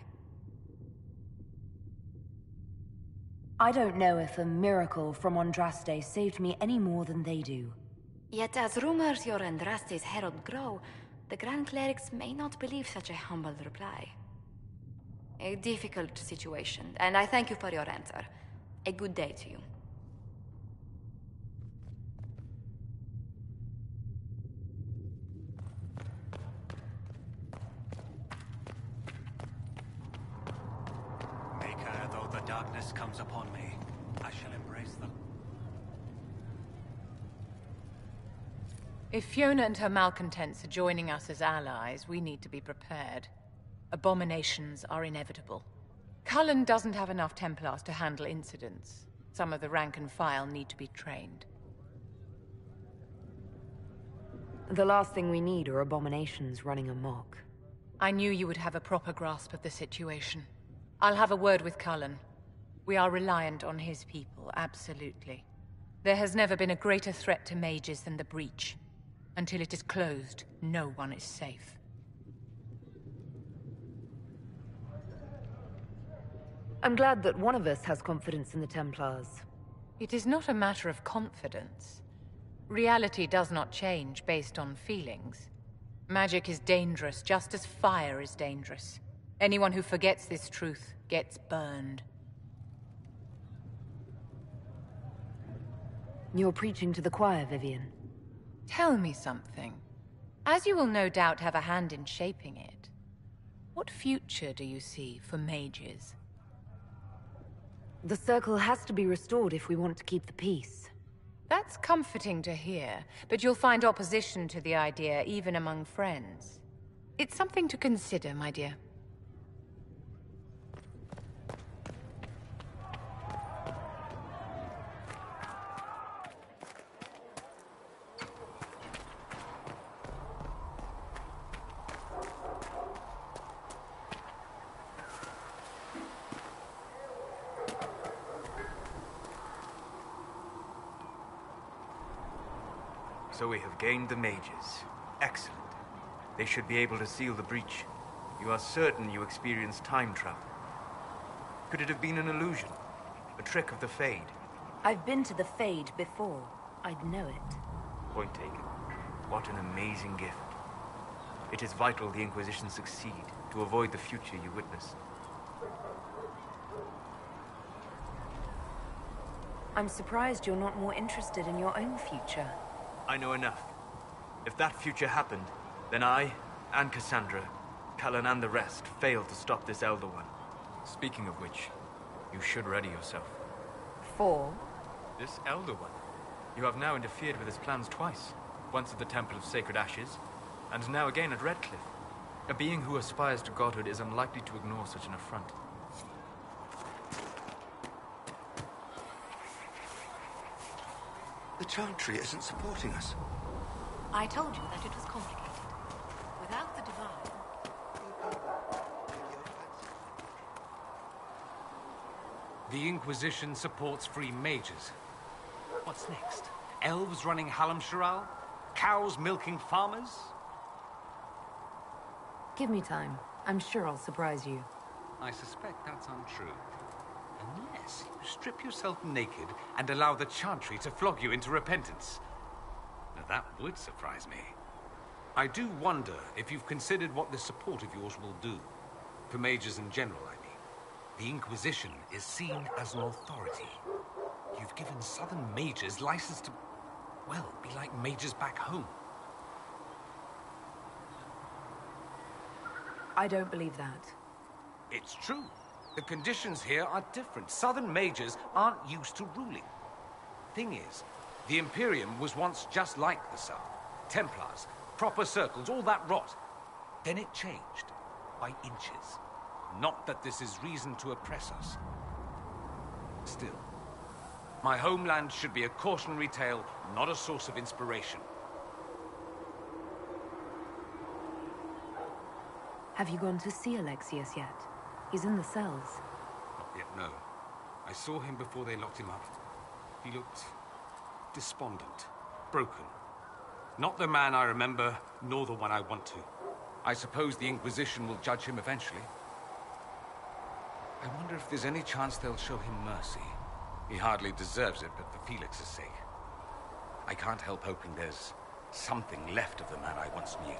I don't know if a miracle from Andraste saved me any more than they do. Yet as rumors your Andraste's herald grow, the Grand Clerics may not believe such a humble reply. A difficult situation, and I thank you for your answer. A good day to you. Maker, though the darkness comes upon me, I shall embrace them. If Fiona and her malcontents are joining us as allies, we need to be prepared. Abominations are inevitable. Cullen doesn't have enough Templars to handle incidents. Some of the rank and file need to be trained. The last thing we need are abominations running amok. I knew you would have a proper grasp of the situation. I'll have a word with Cullen. We are reliant on his people, absolutely. There has never been a greater threat to mages than the breach. Until it is closed, no one is safe. I'm glad that one of us has confidence in the Templars. It is not a matter of confidence. Reality does not change based on feelings. Magic is dangerous, just as fire is dangerous. Anyone who forgets this truth gets burned. You're preaching to the choir, Vivian. Tell me something. As you will no doubt have a hand in shaping it, what future do you see for mages? The circle has to be restored if we want to keep the peace. That's comforting to hear, but you'll find opposition to the idea even among friends. It's something to consider, my dear. So we have gained the mages. Excellent. They should be able to seal the breach. You are certain you experienced time travel? Could it have been an illusion? A trick of the Fade? I've been to the Fade before. I'd know it. Point taken. What an amazing gift. It is vital the Inquisition succeed to avoid the future you witnessed. I'm surprised you're not more interested in your own future. I know enough. If that future happened, then I, and Cassandra, Cullen and the rest, failed to stop this Elder One. Speaking of which, you should ready yourself. For? This Elder One. You have now interfered with his plans twice. Once at the Temple of Sacred Ashes, and now again at Redcliffe. A being who aspires to godhood is unlikely to ignore such an affront. The Chantry isn't supporting us. I told you that it was complicated. Without the Divine... The Inquisition supports free mages. What's next? Elves running Hallam-Sharal? Cows milking farmers? Give me time. I'm sure I'll surprise you. I suspect that's untrue. Unless you strip yourself naked and allow the Chantry to flog you into repentance. Now that would surprise me. I do wonder if you've considered what this support of yours will do. For mages in general, I mean. The Inquisition is seen as an authority. You've given Southern mages license to, well, be like mages back home. I don't believe that. It's true. The conditions here are different. Southern mages aren't used to ruling. Thing is, the Imperium was once just like the South. Templars, proper circles, all that rot. Then it changed. By inches. Not that this is reason to oppress us. Still, my homeland should be a cautionary tale, not a source of inspiration. Have you gone to see Alexius yet? He's in the cells. Not yet, no. I saw him before they locked him up. He looked despondent, broken. Not the man I remember, nor the one I want to. I suppose the Inquisition will judge him eventually. I wonder if there's any chance they'll show him mercy. He hardly deserves it, but for Felix's sake. I can't help hoping there's something left of the man I once knew.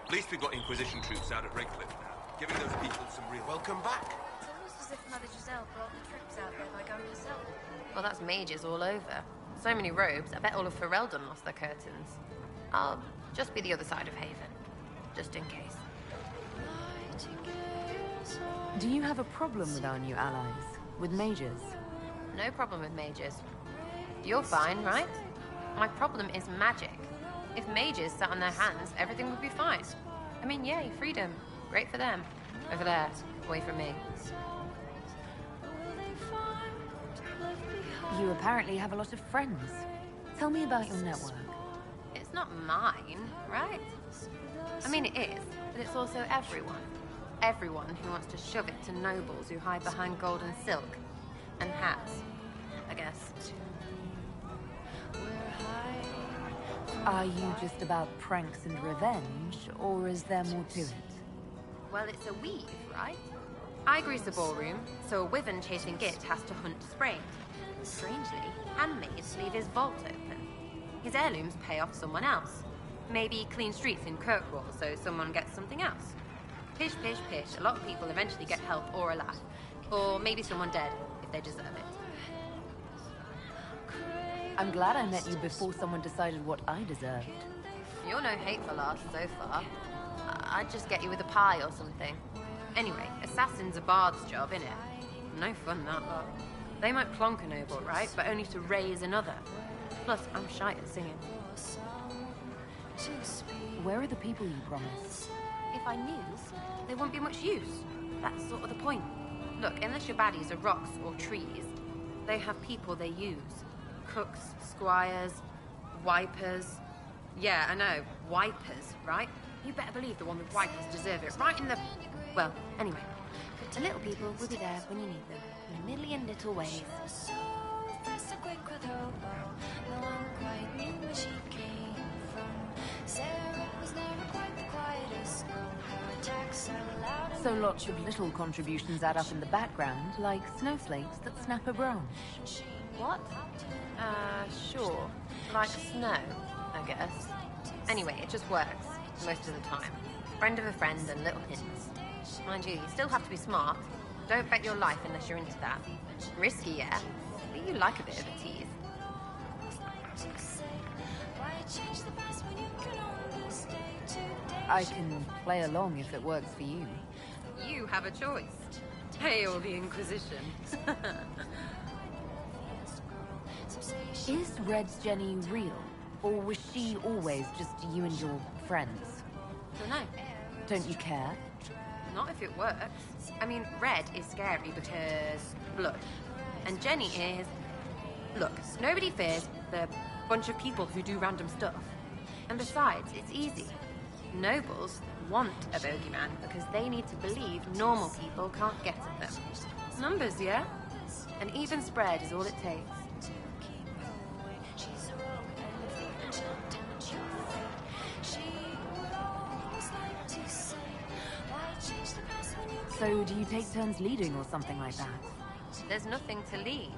At least we've got Inquisition troops out at Redcliffe now, giving those people some real... Welcome back! It's almost as if Mother Giselle brought the troops out there by going herself. Well, that's mages all over. So many robes, I bet all of Ferelden lost their curtains. I'll just be the other side of Haven, just in case. Do you have a problem with our new allies? With mages? No problem with mages. You're fine, right? My problem is magic. If mages sat on their hands, everything would be fine. I mean, yay, freedom. Great for them. Over there, away from me. You apparently have a lot of friends. Tell me about your network. It's not mine, right? I mean, it is, but it's also everyone. Everyone who wants to shove it to nobles who hide behind gold and silk. And hats, I guess. Are you just about pranks and revenge, or is there more to it? Well, it's a weave, right? I grease the ballroom, so a wyvern chasing Git has to hunt Sprague. Strangely, handmaids leave his vault open. His heirlooms pay off someone else. Maybe clean streets in Kirkwall, so someone gets something else. Pish, pish, pish. A lot of people eventually get help or a laugh. Or maybe someone dead, if they deserve it. I'm glad I met you before someone decided what I deserved. You're no hateful ass so far. I'd just get you with a pie or something. Anyway, assassin's a bard's job, innit? No fun, that lot. They might plonk a noble, right? But only to raise another. Plus, I'm shy at singing. Where are the people you promised? If I knew, there wouldn't be much use. That's sort of the point. Look, unless your baddies are rocks or trees, they have people they use. Cooks, squires, wipers. Yeah, I know, wipers, right? You better believe the one with wipers deserve it, right in the... Well, anyway, the little people will be there when you need them, in a million little ways. So lots of little contributions add up in the background, like snowflakes that snap a branch. What? Sure. Like snow, I guess. Anyway, it just works, most of the time. Friend of a friend and little hints. Mind you, you still have to be smart. Don't bet your life unless you're into that. Risky, yeah, but you like a bit of a tease. I can play along if it works for you. You have a choice. Hail the Inquisition. Is Red's Jenny real? Or was she always just you and your friends? Dunno. Don't you care? Not if it works. I mean, Red is scary because blood. And Jenny is... Look, nobody fears the bunch of people who do random stuff. And besides, it's easy. Nobles want a bogeyman because they need to believe normal people can't get at them. Numbers, yeah? An even spread is all it takes. So do you take turns leading or something like that? There's nothing to lead.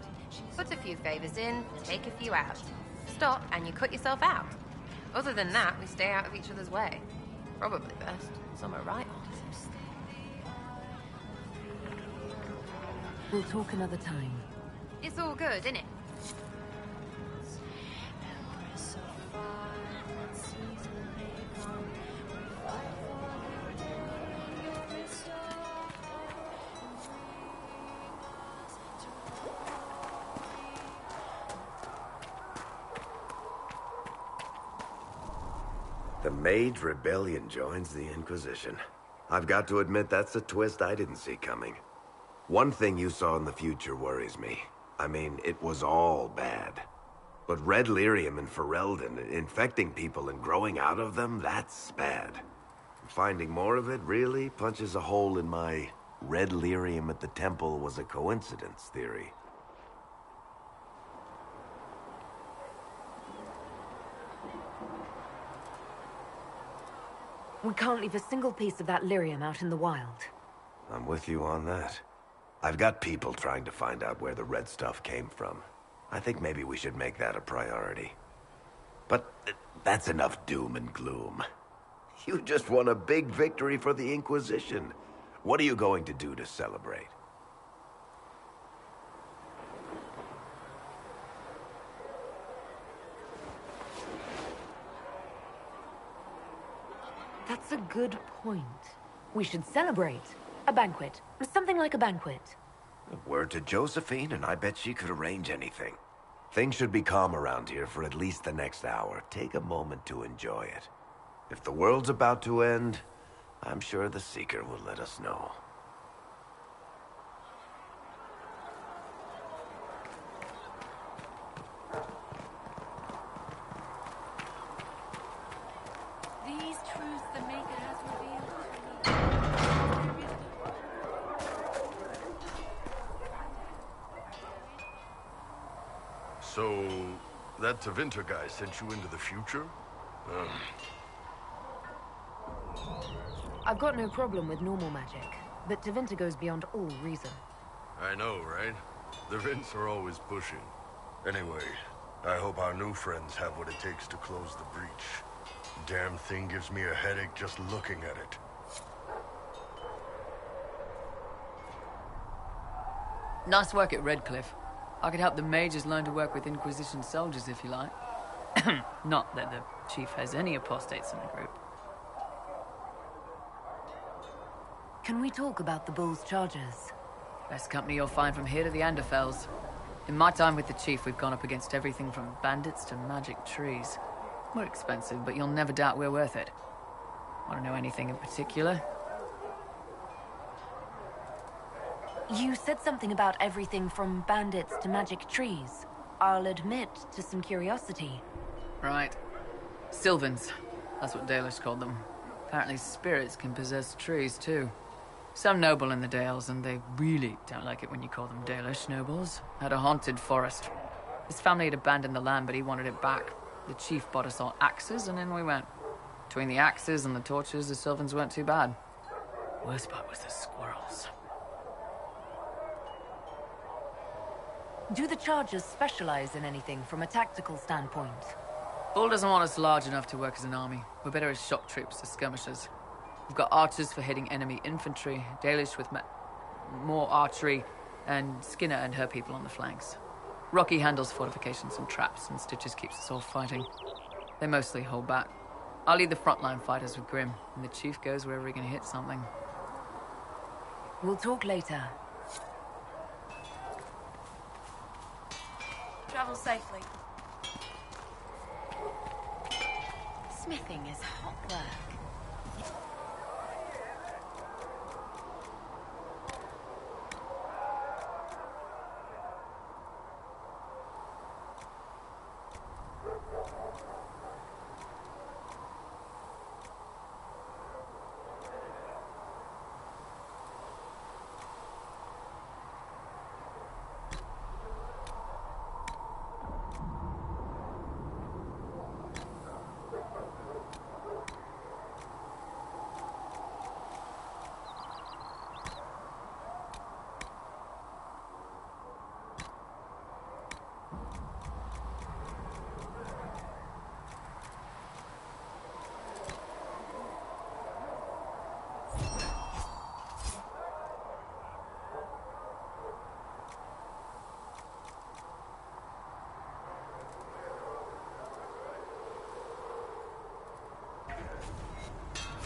Put a few favors in, take a few out. Stop and you cut yourself out. Other than that, we stay out of each other's way. Probably best. Some are right on. We'll talk another time. It's all good, innit? The Mage Rebellion joins the Inquisition. I've got to admit that's a twist I didn't see coming. One thing you saw in the future worries me. I mean, it was all bad. But red lyrium in Ferelden, infecting people and growing out of them, that's bad. Finding more of it really punches a hole in my red lyrium at the temple was a coincidence theory. We can't leave a single piece of that lyrium out in the wild. I'm with you on that. I've got people trying to find out where the red stuff came from. I think maybe we should make that a priority. But that's enough doom and gloom. You just won a big victory for the Inquisition. What are you going to do to celebrate? That's a good point. We should celebrate. A banquet. Something like a banquet. Word to Josephine, and I bet she could arrange anything. Things should be calm around here for at least the next hour. Take a moment to enjoy it. If the world's about to end, I'm sure the Seeker will let us know. These truths the Maker has revealed to me. So, that Tevinter guy sent you into the future? I've got no problem with normal magic, but Tevinter goes beyond all reason. I know, right? The Vints are always pushing. Anyway, I hope our new friends have what it takes to close the breach. Damn thing gives me a headache just looking at it. Nice work at Redcliffe. I could help the mages learn to work with Inquisition soldiers if you like. Not that the chief has any apostates in the group. Can we talk about the Bull's charges? Best company you'll find from here to the Anderfells. In my time with the chief, we've gone up against everything from bandits to magic trees. We're expensive, but you'll never doubt we're worth it. Want to know anything in particular? You said something about everything from bandits to magic trees. I'll admit to some curiosity. Right. Sylvans. That's what Dalish called them. Apparently spirits can possess trees, too. Some noble in the Dales, and they really don't like it when you call them Dalish nobles, had a haunted forest. His family had abandoned the land, but he wanted it back. The chief bought us all axes, and in we went. Between the axes and the torches, the Sylvans weren't too bad. Worst part was the squirrels. Do the chargers specialize in anything from a tactical standpoint? Bull doesn't want us large enough to work as an army. We're better as shock troops, as skirmishers. We've got archers for hitting enemy infantry, Dalish with more archery, and Skinner and her people on the flanks. Rocky handles fortifications and traps, and Stitches keeps us all fighting. They mostly hold back. I'll lead the frontline fighters with Grim, and the chief goes wherever he can hit something. We'll talk later. Travel safely. Smithing is hot work.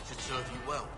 Should serve you well.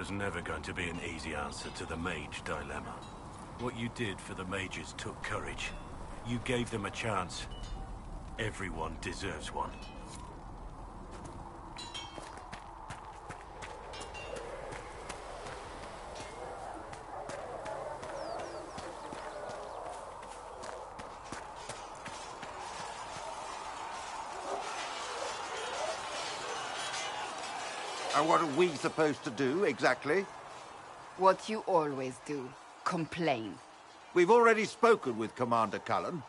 was never going to be an easy answer to the Mage dilemma. What you did for the Mages took courage. You gave them a chance. Everyone deserves one. And what are we supposed to do, exactly? What you always do. Complain. We've already spoken with Commander Cullen.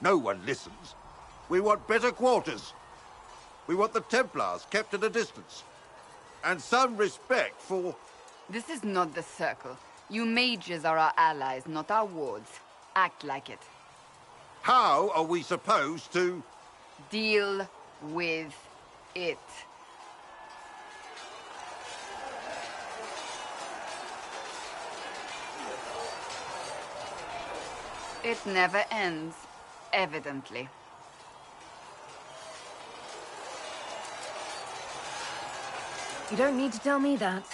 No one listens. We want better quarters. We want the Templars kept at a distance. And some respect for... This is not the Circle. You mages are our allies, not our wards. Act like it. How are we supposed to... Deal with it. It never ends, evidently. You don't need to tell me that.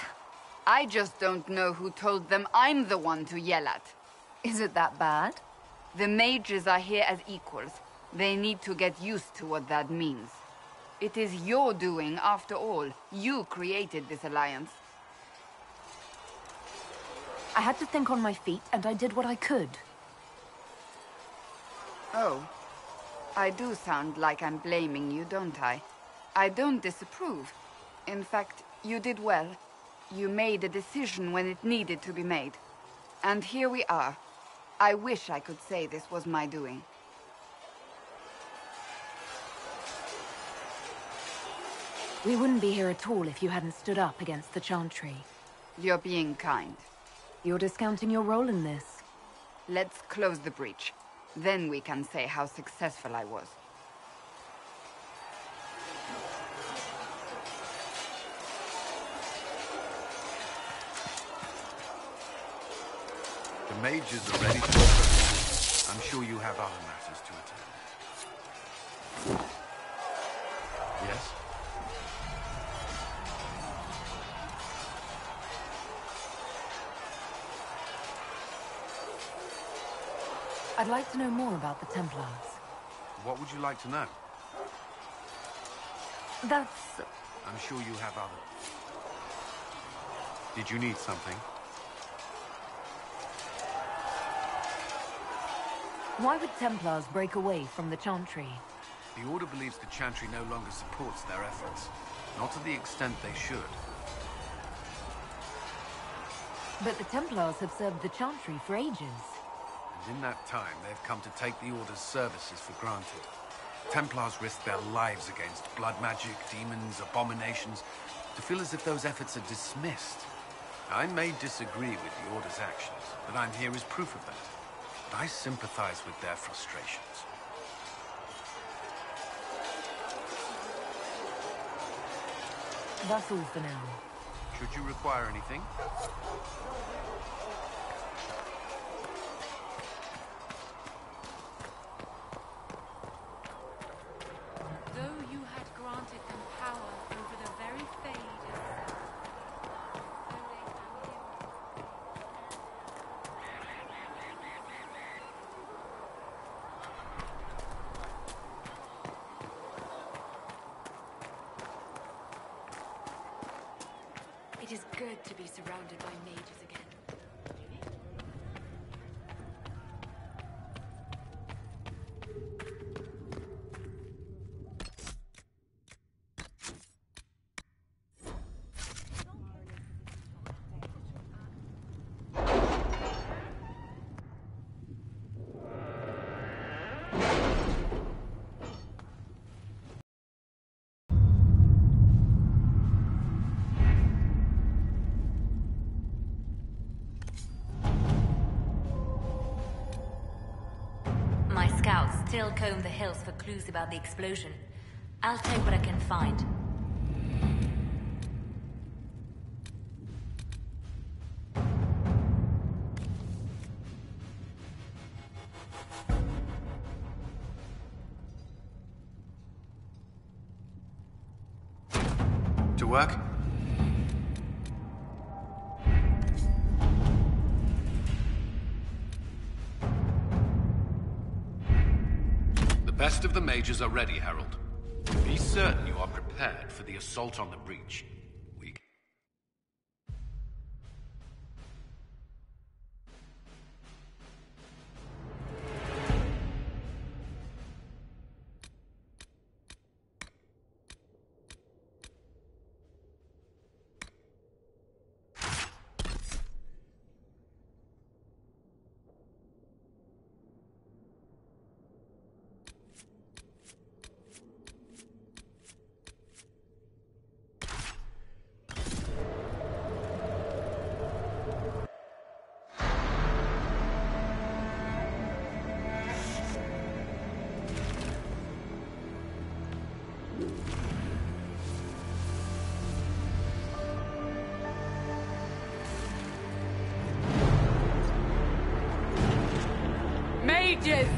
I just don't know who told them I'm the one to yell at. Is it that bad? The mages are here as equals. They need to get used to what that means. It is your doing, after all. You created this alliance. I had to think on my feet, and I did what I could. Oh. I do sound like I'm blaming you, don't I? I don't disapprove. In fact, you did well. You made a decision when it needed to be made. And here we are. I wish I could say this was my doing. We wouldn't be here at all if you hadn't stood up against the Chantry. You're being kind. You're discounting your role in this. Let's close the breach. Then we can say how successful I was. The mages are ready to approach. I'm sure you have other matters to attend. Yes? I'd like to know more about the Templars. What would you like to know? That's... I'm sure you have other. Did you need something? Why would Templars break away from the Chantry? The Order believes the Chantry no longer supports their efforts. Not to the extent they should. But the Templars have served the Chantry for ages. And in that time, they've come to take the Order's services for granted. Templars risk their lives against blood magic, demons, abominations, to feel as if those efforts are dismissed. I may disagree with the Order's actions, but I'm here as proof of that. But I sympathize with their frustrations. That's all for now. Should you require anything? It is good to be surrounded by mages again. Scouts still comb the hills for clues about the explosion. I'll take what I can find. To work? best of the mages are ready, Herald. Be certain you are prepared for the assault on the breach. Mages!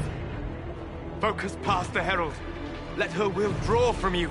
Focus past the Herald. Let her will draw from you.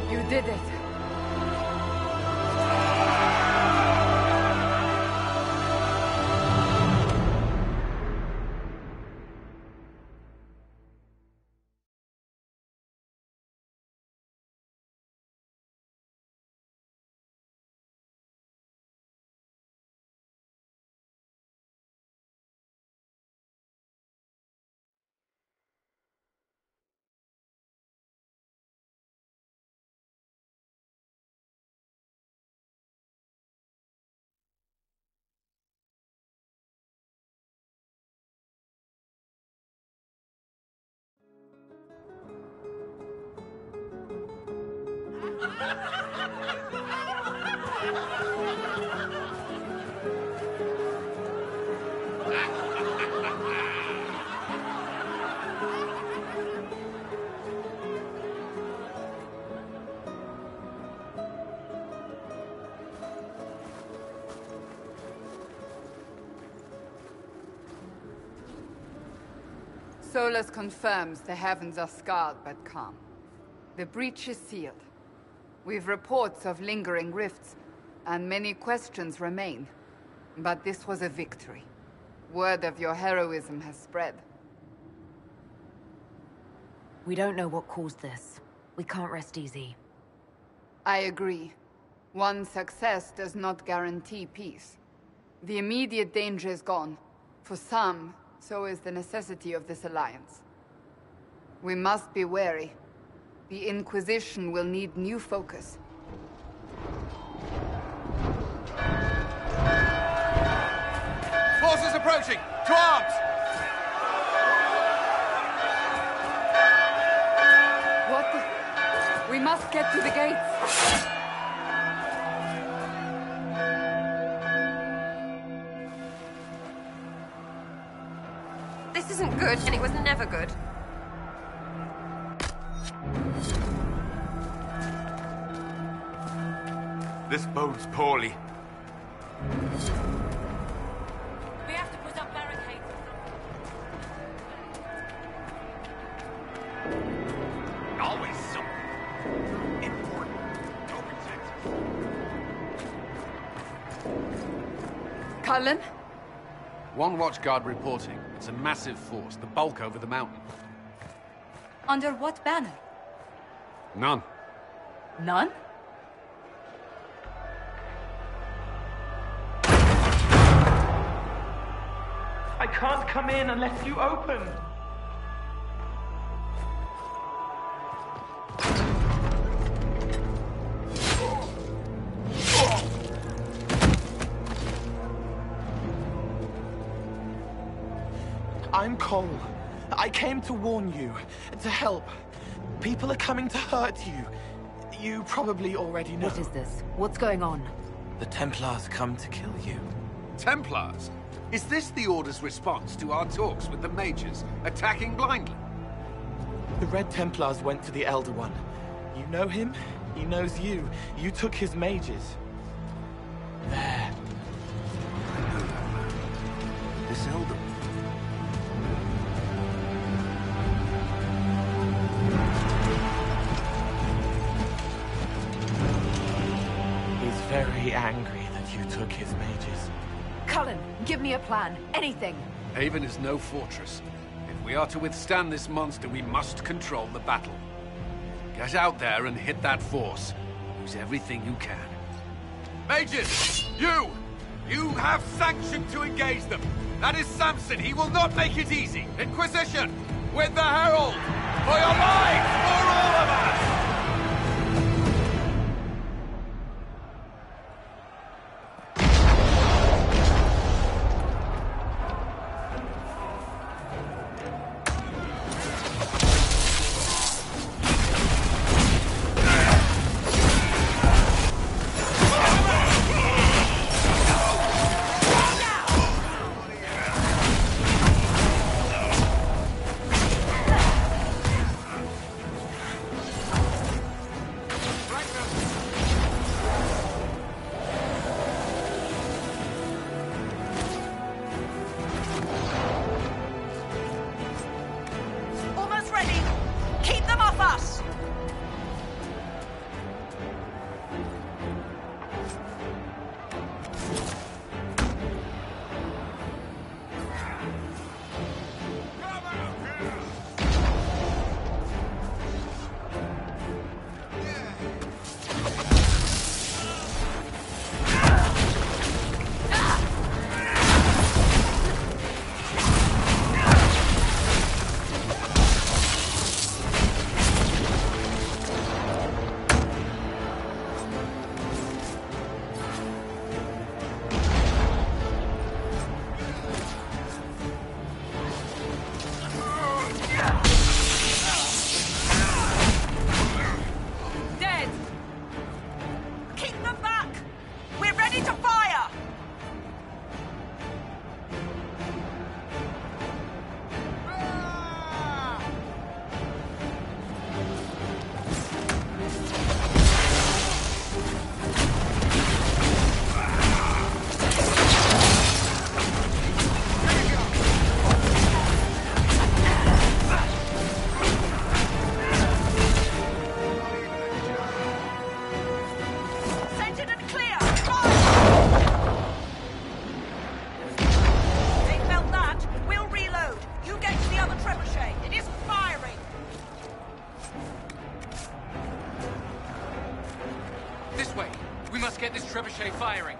You did it. Solus confirms the heavens are scarred but calm. The breach is sealed. We've reports of lingering rifts, and many questions remain. But this was a victory. Word of your heroism has spread. We don't know what caused this. We can't rest easy. I agree. One success does not guarantee peace. The immediate danger is gone. For some, so is the necessity of this alliance. We must be wary. The Inquisition will need new focus. Forces approaching! To arms! What the... We must get to the gates! This isn't good, and it was never good. This bodes poorly. We have to put up barricades. Always so important. Cullen? One watchguard reporting. It's a massive force, the bulk over the mountain. Under what banner? None. None? I can't come in unless you open. I'm Cole. I came to warn you, to help. People are coming to hurt you. You probably already know. What is this? What's going on? The Templars come to kill you. Templars? Is this the Order's response to our talks with the mages, attacking blindly? The Red Templars went to the Elder One. You know him, he knows you. You took his mages. There. This Elder One? He's very angry that you took his mages. Cullen, give me a plan. Anything. Haven is no fortress. If we are to withstand this monster, we must control the battle. Get out there and hit that force. Use everything you can. Mages! You! You have sanction to engage them! That is Samson! He will not make it easy! Inquisition! With the Herald! For your lives! For all of us! Trebuchet firing.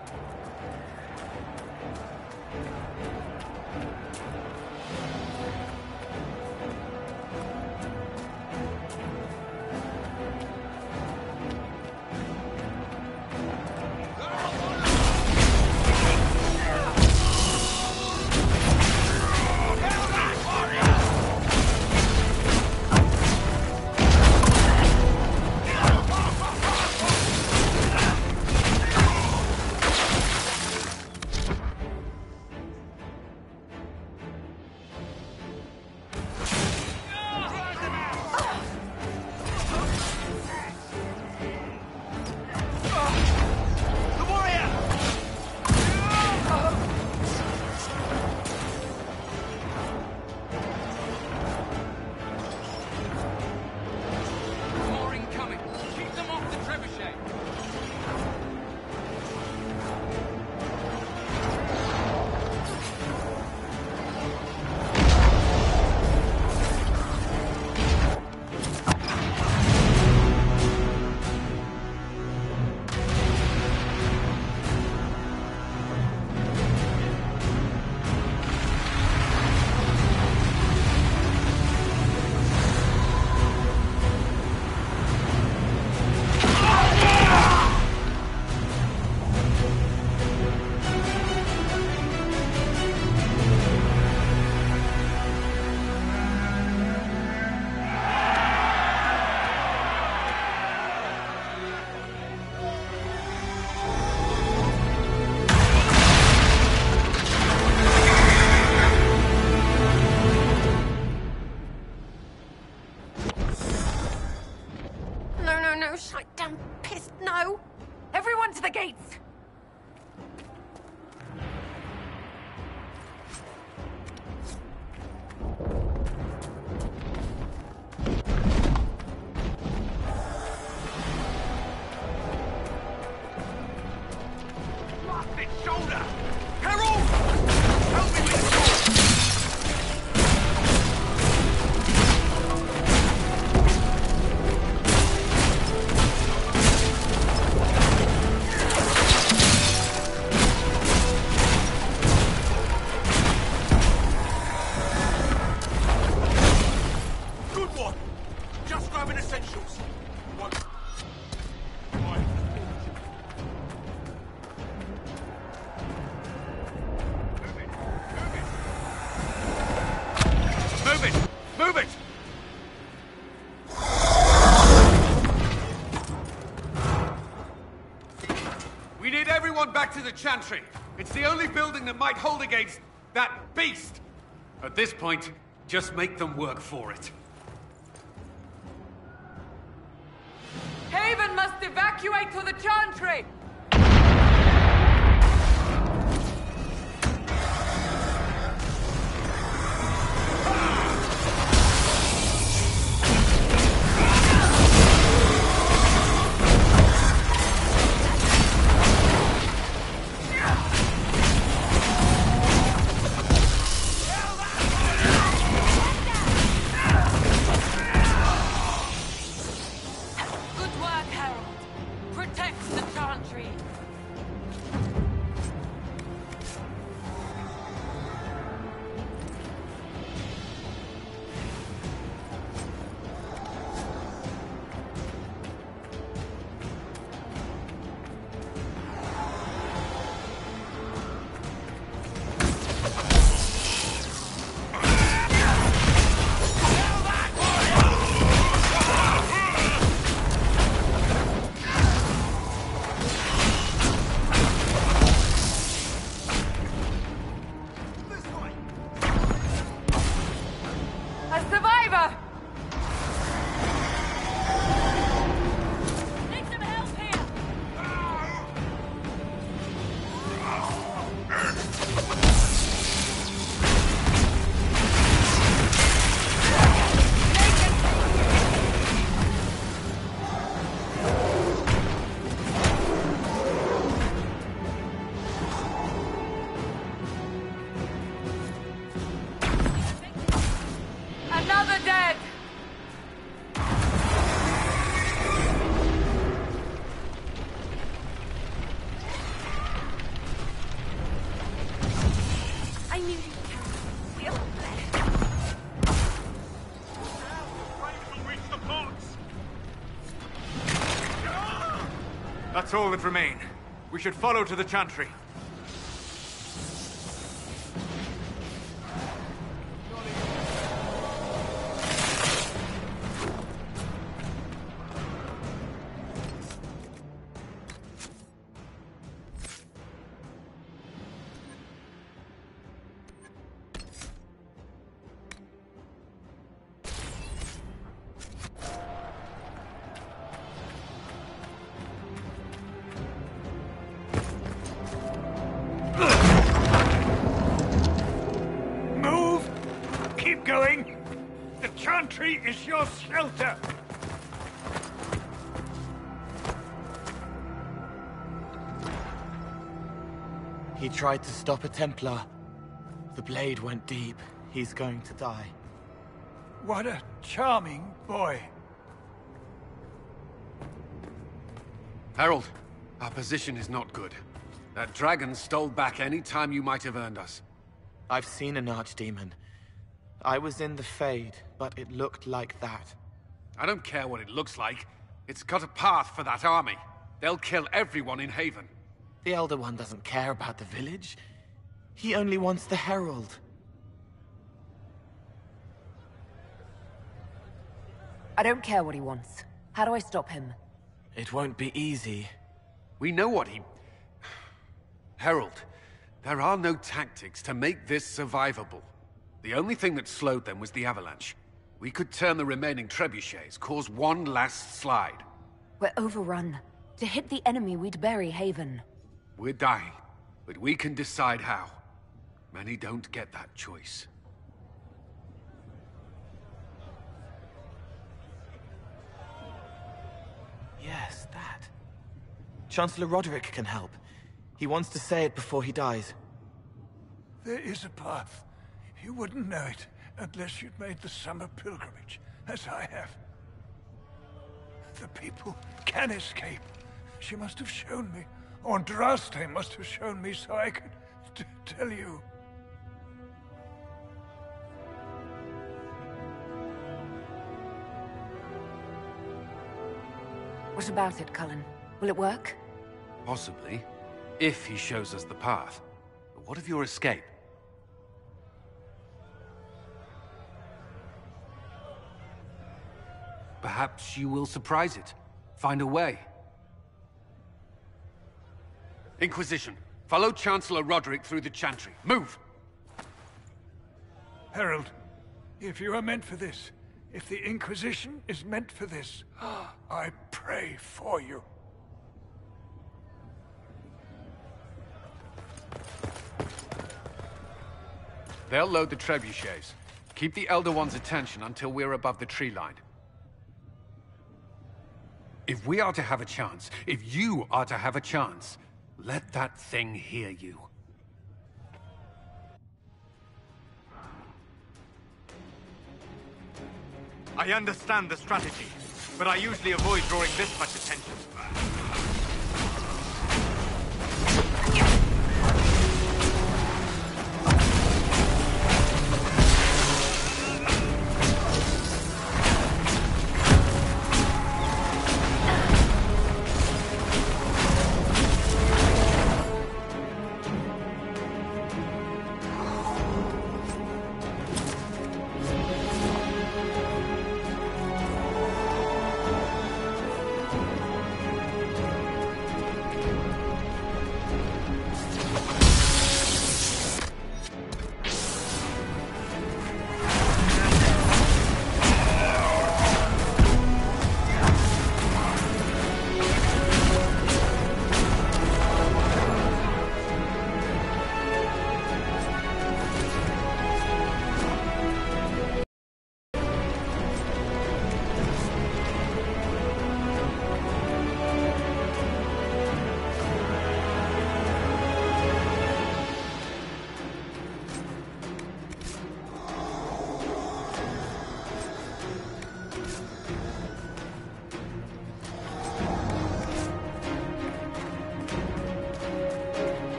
no, shite damn piss, no! Everyone to the gates! Lost its shoulder! Harold! Help me with the Good one! Just grabbing essentials. One. Move it! Move it! We need everyone back to the Chantry. It's the only building that might hold against that beast. At this point, just make them work for it. Haven must evacuate to the Chantry! Good work, Harold. Protect the Chantry. A survivor! Need some help here. Another dead! I knew you'd carry. We all left. That's all that remain. We should follow to the Chantry. Move! Keep going! The Chantry is your shelter! He tried to stop a Templar. The blade went deep. He's going to die. What a charming boy. Harold, our position is not good. That dragon stole back any time you might have earned us. I've seen an archdemon. I was in the Fade, but it looked like that. I don't care what it looks like. It's got a path for that army. They'll kill everyone in Haven. The Elder One doesn't care about the village. He only wants the Herald. I don't care what he wants. How do I stop him? It won't be easy. We know what he... Herald, there are no tactics to make this survivable. The only thing that slowed them was the avalanche. We could turn the remaining trebuchets, cause one last slide. We're overrun. To hit the enemy, we'd bury Haven. We're dying, but we can decide how. Many don't get that choice. Yes, that. Chancellor Roderick can help. He wants to say it before he dies. There is a path. You wouldn't know it unless you'd made the summer pilgrimage, as I have. The people can escape. She must have shown me. Or Andraste must have shown me so I could tell you. What about it, Cullen? Will it work? Possibly, if he shows us the path. But what of your escape? Perhaps you will surprise it. Find a way. Inquisition, follow Chancellor Roderick through the Chantry. Move! Herald, if you are meant for this, if the Inquisition is meant for this, I pray for you. They'll load the trebuchets. Keep the Elder One's attention until we're above the tree line. If we are to have a chance, if you are to have a chance, let that thing hear you. I understand the strategy, but I usually avoid drawing this much attention.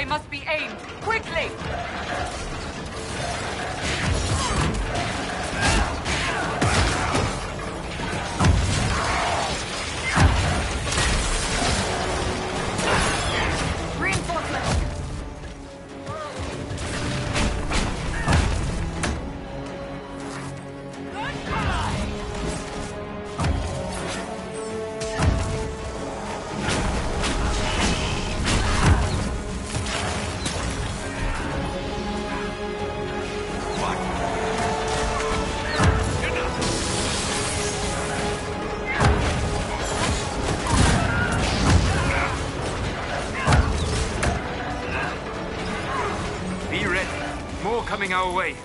Must be aimed quickly! more coming our way.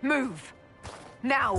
Move! Now!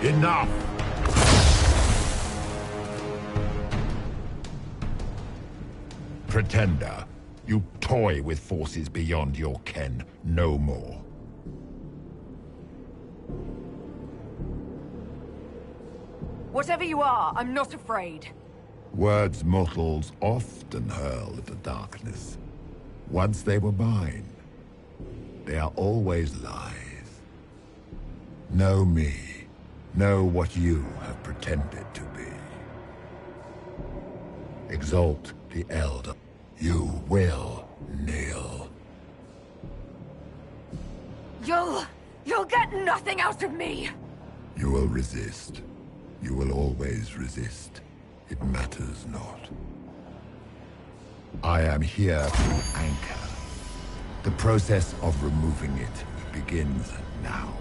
Enough! Pretender, you toy with forces beyond your ken. No more. Whatever you are, I'm not afraid. Words mortals often hurl at the darkness. Once they were mine, they are always lies. Know me. Know what you have pretended to be. Exalt the Elder. You will kneel. You'll get nothing out of me! You will resist. You will always resist. It matters not. I am here to anchor. The process of removing it begins now.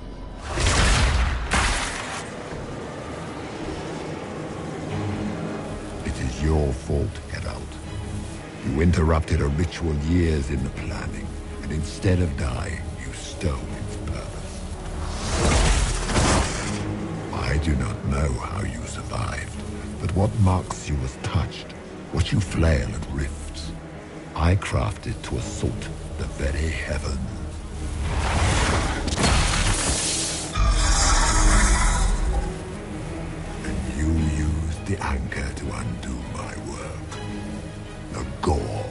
It is your fault, Herald. You interrupted a ritual years in the planning, and instead of dying, you stole its purpose. I do not know how you survived, but what marks you as touched, what you flail at rifts, I crafted to assault the very heavens. And you used the anchor to undo my work. The gall.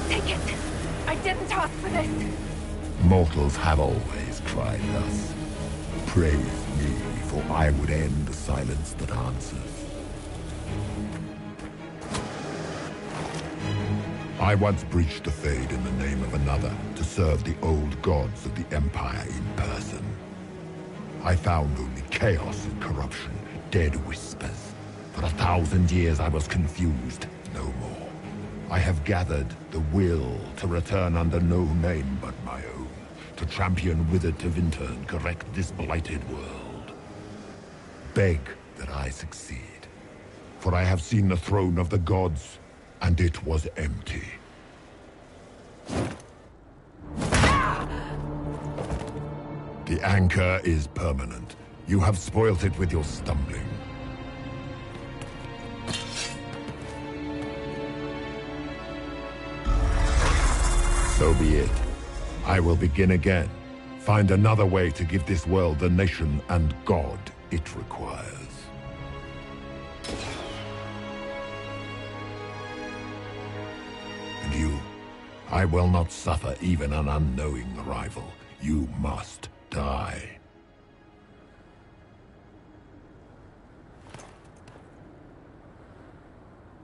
Take it! I didn't ask for this! Mortals have always tried thus. Praise me, for I would end the silence that answers. I once breached the Fade in the name of another to serve the old gods of the Empire in person. I found only chaos and corruption, dead whispers. For 1,000 years I was confused, no more. I have gathered the will to return under no name but my own, to champion Withered Tevinter and correct this blighted world. Beg that I succeed, for I have seen the throne of the gods, and it was empty. The anchor is permanent. You have spoilt it with your stumbling. So be it. I will begin again. Find another way to give this world the nation and God it requires. And you, I will not suffer even an unknowing rival. You must die.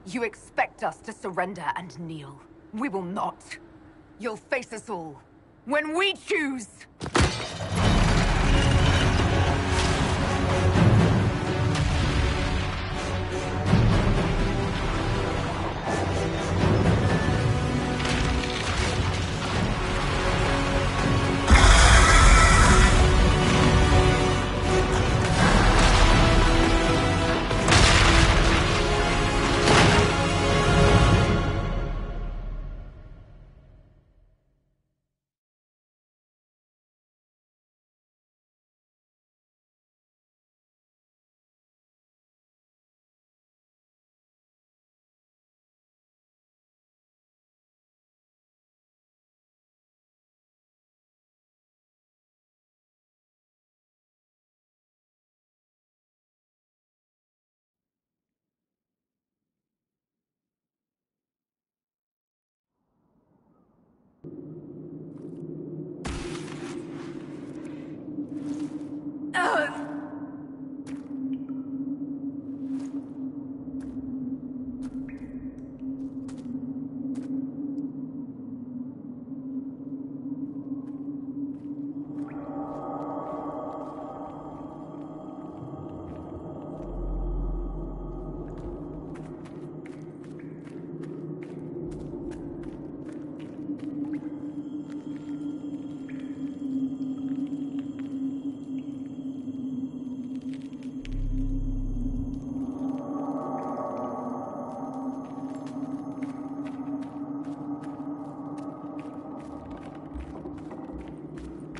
You expect us to surrender and kneel. We will not. You'll face us all. When we choose!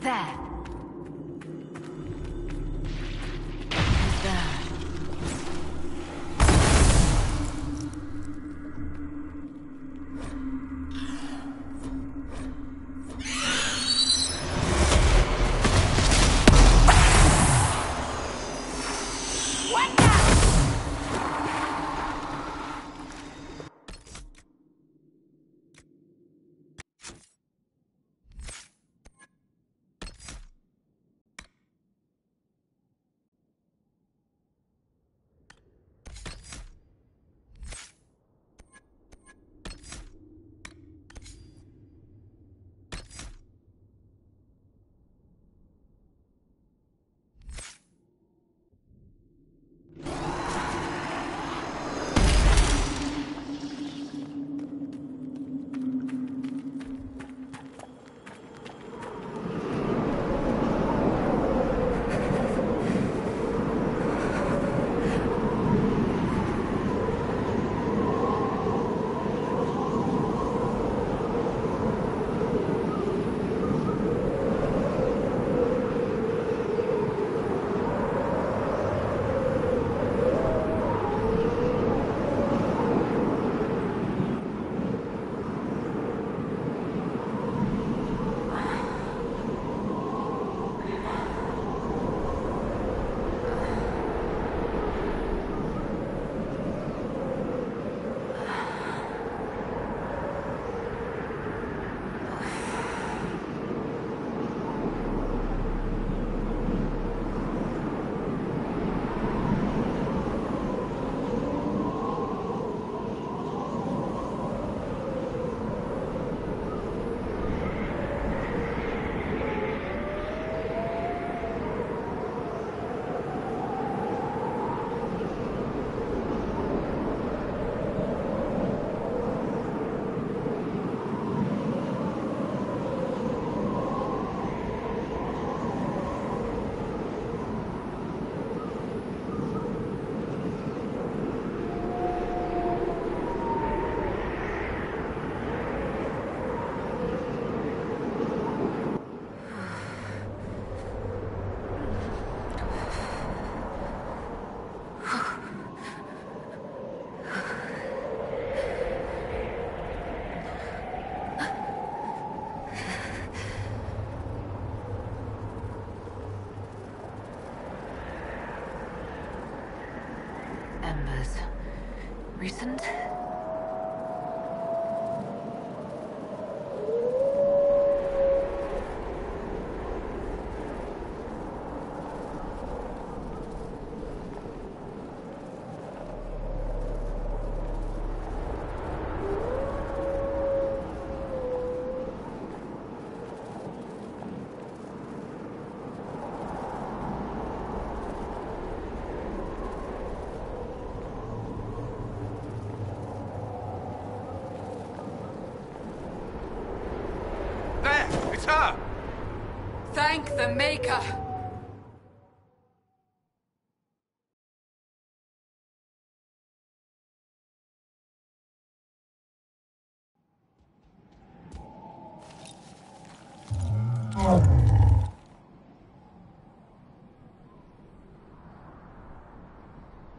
There. Recent? It's her! Thank the Maker!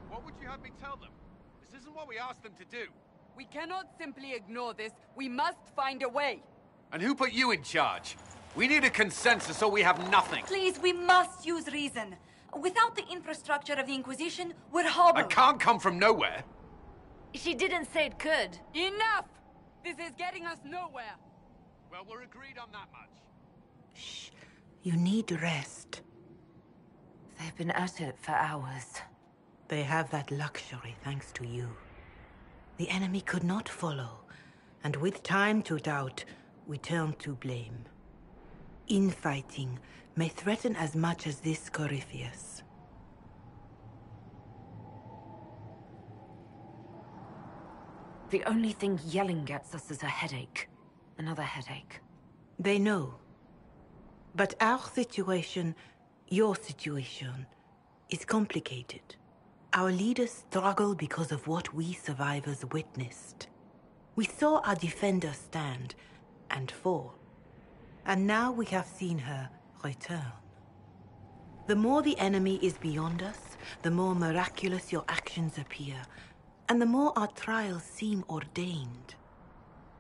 What would you have me tell them? This isn't what we asked them to do. We cannot simply ignore this. We must find a way. And who put you in charge? We need a consensus or we have nothing. Please, we must use reason. Without the infrastructure of the Inquisition, we're hobbled. I can't come from nowhere. She didn't say it could. Enough! This is getting us nowhere. Well, we're agreed on that much. Shh. You need rest. They've been at it for hours. They have that luxury thanks to you. The enemy could not follow, and with time to doubt, we turn to blame. Infighting may threaten as much as this Corypheus. The only thing yelling gets us is a headache. Another headache. They know. But our situation, your situation, is complicated. Our leaders struggle because of what we survivors witnessed. We saw our defender stand and fall. And now we have seen her return. The more the enemy is beyond us, the more miraculous your actions appear, and the more our trials seem ordained.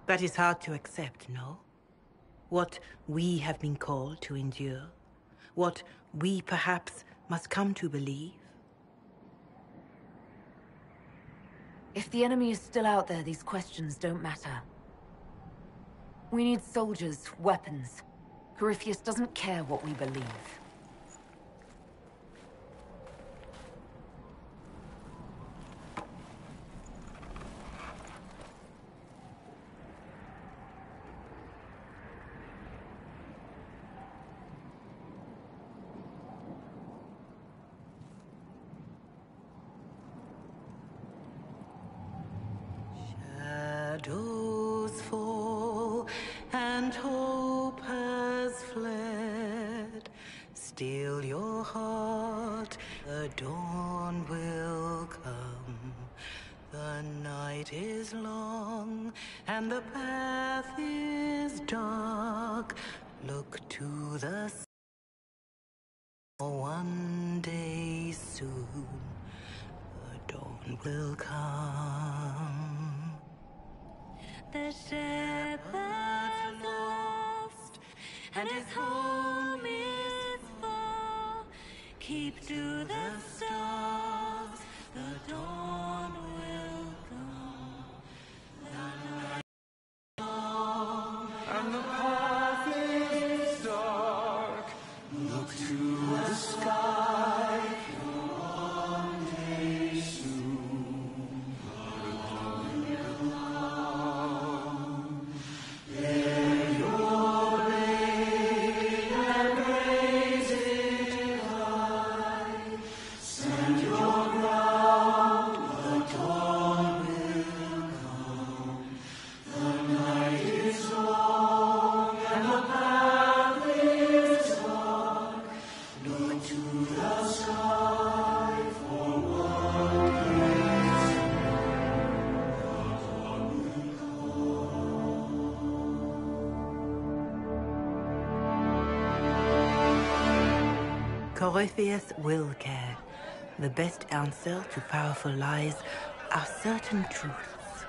That is hard to accept, no? What we have been called to endure, what we perhaps must come to believe. If the enemy is still out there, these questions don't matter. We need soldiers, weapons. Corypheus doesn't care what we believe. Shadows fall and hope has fled. Still your heart, the dawn will come. The night is long and the path is dark. Look to the sun. One day soon, the dawn will come. The shepherd's lost, and his home is far. Keep to the stars, the dawn will come. The night is long, and the path is dark. Look to the sky, one day soon, the dawn will come. Bear your blade and raise it high. Stand your ground, the dawn will come. The night is long and the path is dark. Look to the sky for what is Corypheus will care. The best answer to powerful lies are certain truths.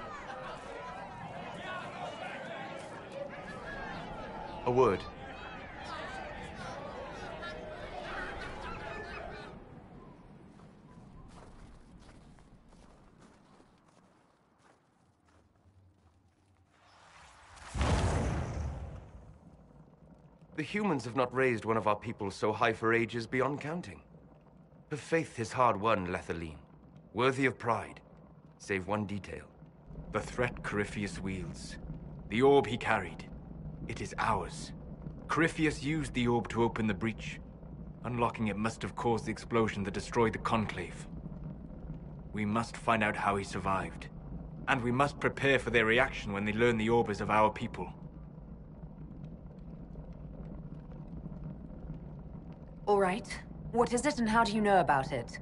A word. The humans have not raised one of our people so high for ages beyond counting. Her faith is hard-won, Lethaline. Worthy of pride, save one detail. The threat Corypheus wields. The orb he carried. It is ours. Corypheus used the orb to open the breach. Unlocking it must have caused the explosion that destroyed the Conclave. We must find out how he survived. And we must prepare for their reaction when they learn the orb is of our people. All right. What is it and how do you know about it?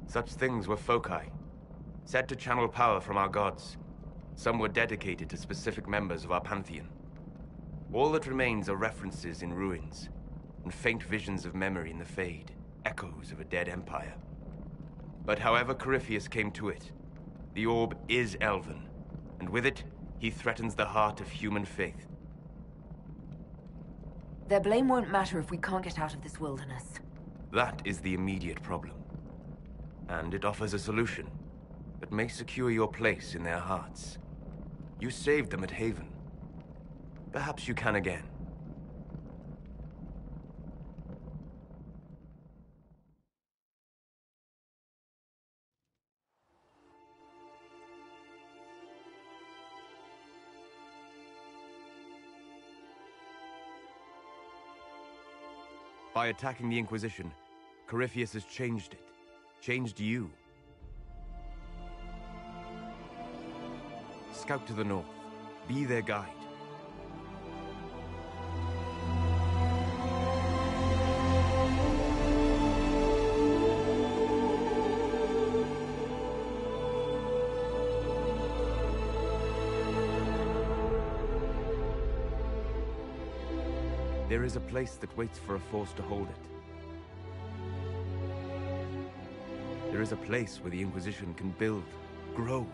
Such things were foci, said to channel power from our gods. Some were dedicated to specific members of our pantheon. All that remains are references in ruins, and faint visions of memory in the Fade, echoes of a dead empire. But however Corypheus came to it, the orb is Elven, and with it, he threatens the heart of human faith. Their blame won't matter if we can't get out of this wilderness. That is the immediate problem. And it offers a solution that may secure your place in their hearts. You saved them at Haven. Perhaps you can again. By attacking the Inquisition, Corypheus has changed it. Changed you. Scout to the north. Be their guide. There is a place that waits for a force to hold it. There is a place where the Inquisition can build, grow.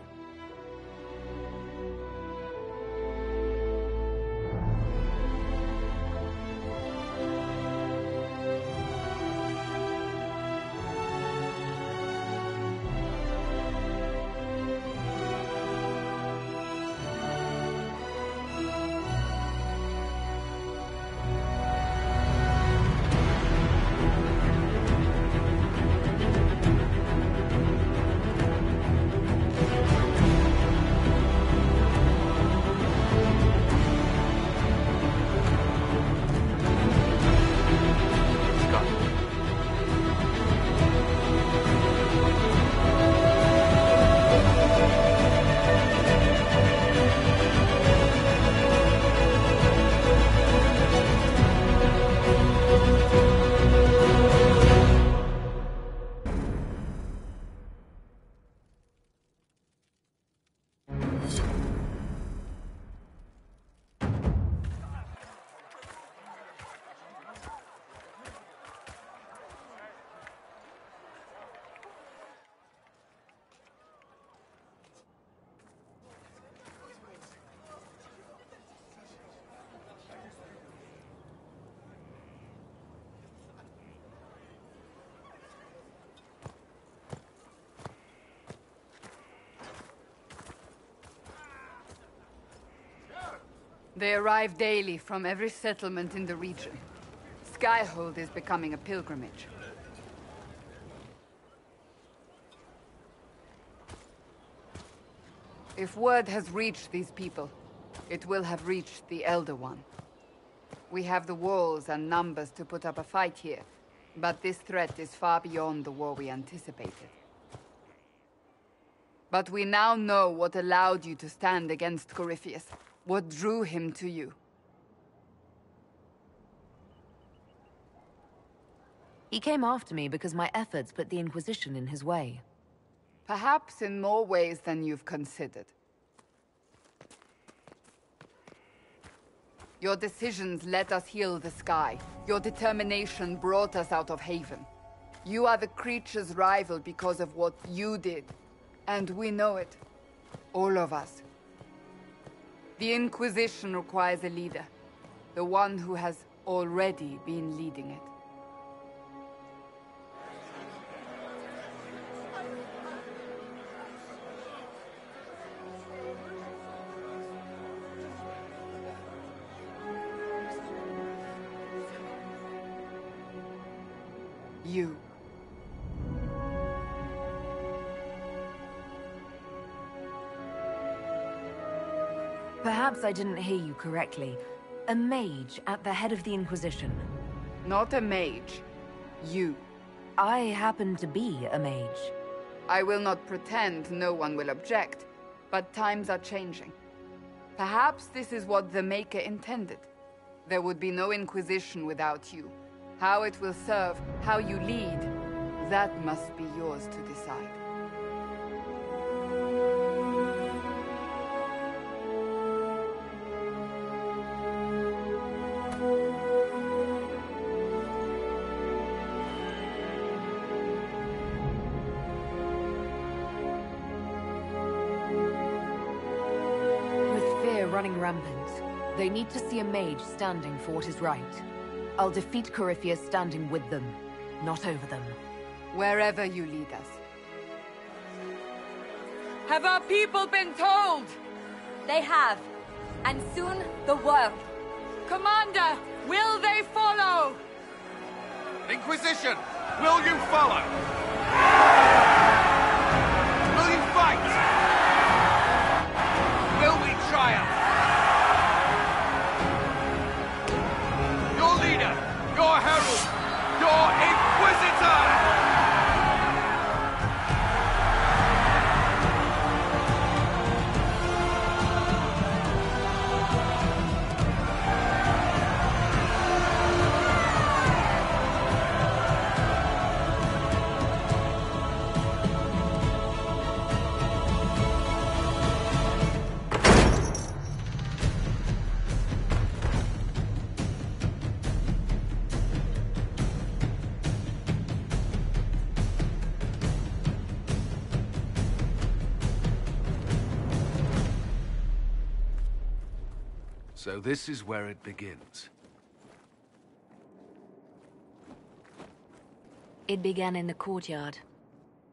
They arrive daily from every settlement in the region. Skyhold is becoming a pilgrimage. If word has reached these people, it will have reached the Elder One. We have the walls and numbers to put up a fight here, but this threat is far beyond the war we anticipated. But we now know what allowed you to stand against Corypheus. What drew him to you? He came after me because my efforts put the Inquisition in his way. Perhaps in more ways than you've considered. Your decisions let us heal the sky. Your determination brought us out of Haven. You are the creature's rival because of what you did. And we know it. All of us. The Inquisition requires a leader. The one who has already been leading it. You. Perhaps I didn't hear you correctly. A mage at the head of the Inquisition. Not a mage. You. I happen to be a mage. I will not pretend no one will object, but times are changing. Perhaps this is what the Maker intended. There would be no Inquisition without you. How it will serve, how you lead, that must be yours to decide. Running rampant. They need to see a mage standing for what is right. I'll defeat Corypheus standing with them, not over them. Wherever you lead us. Have our people been told? They have. And soon, the world. Commander, will they follow? Inquisition, will you follow? Will you fight? Will we triumph? Your herald! Your Inquisitor! So this is where it begins. It began in the courtyard.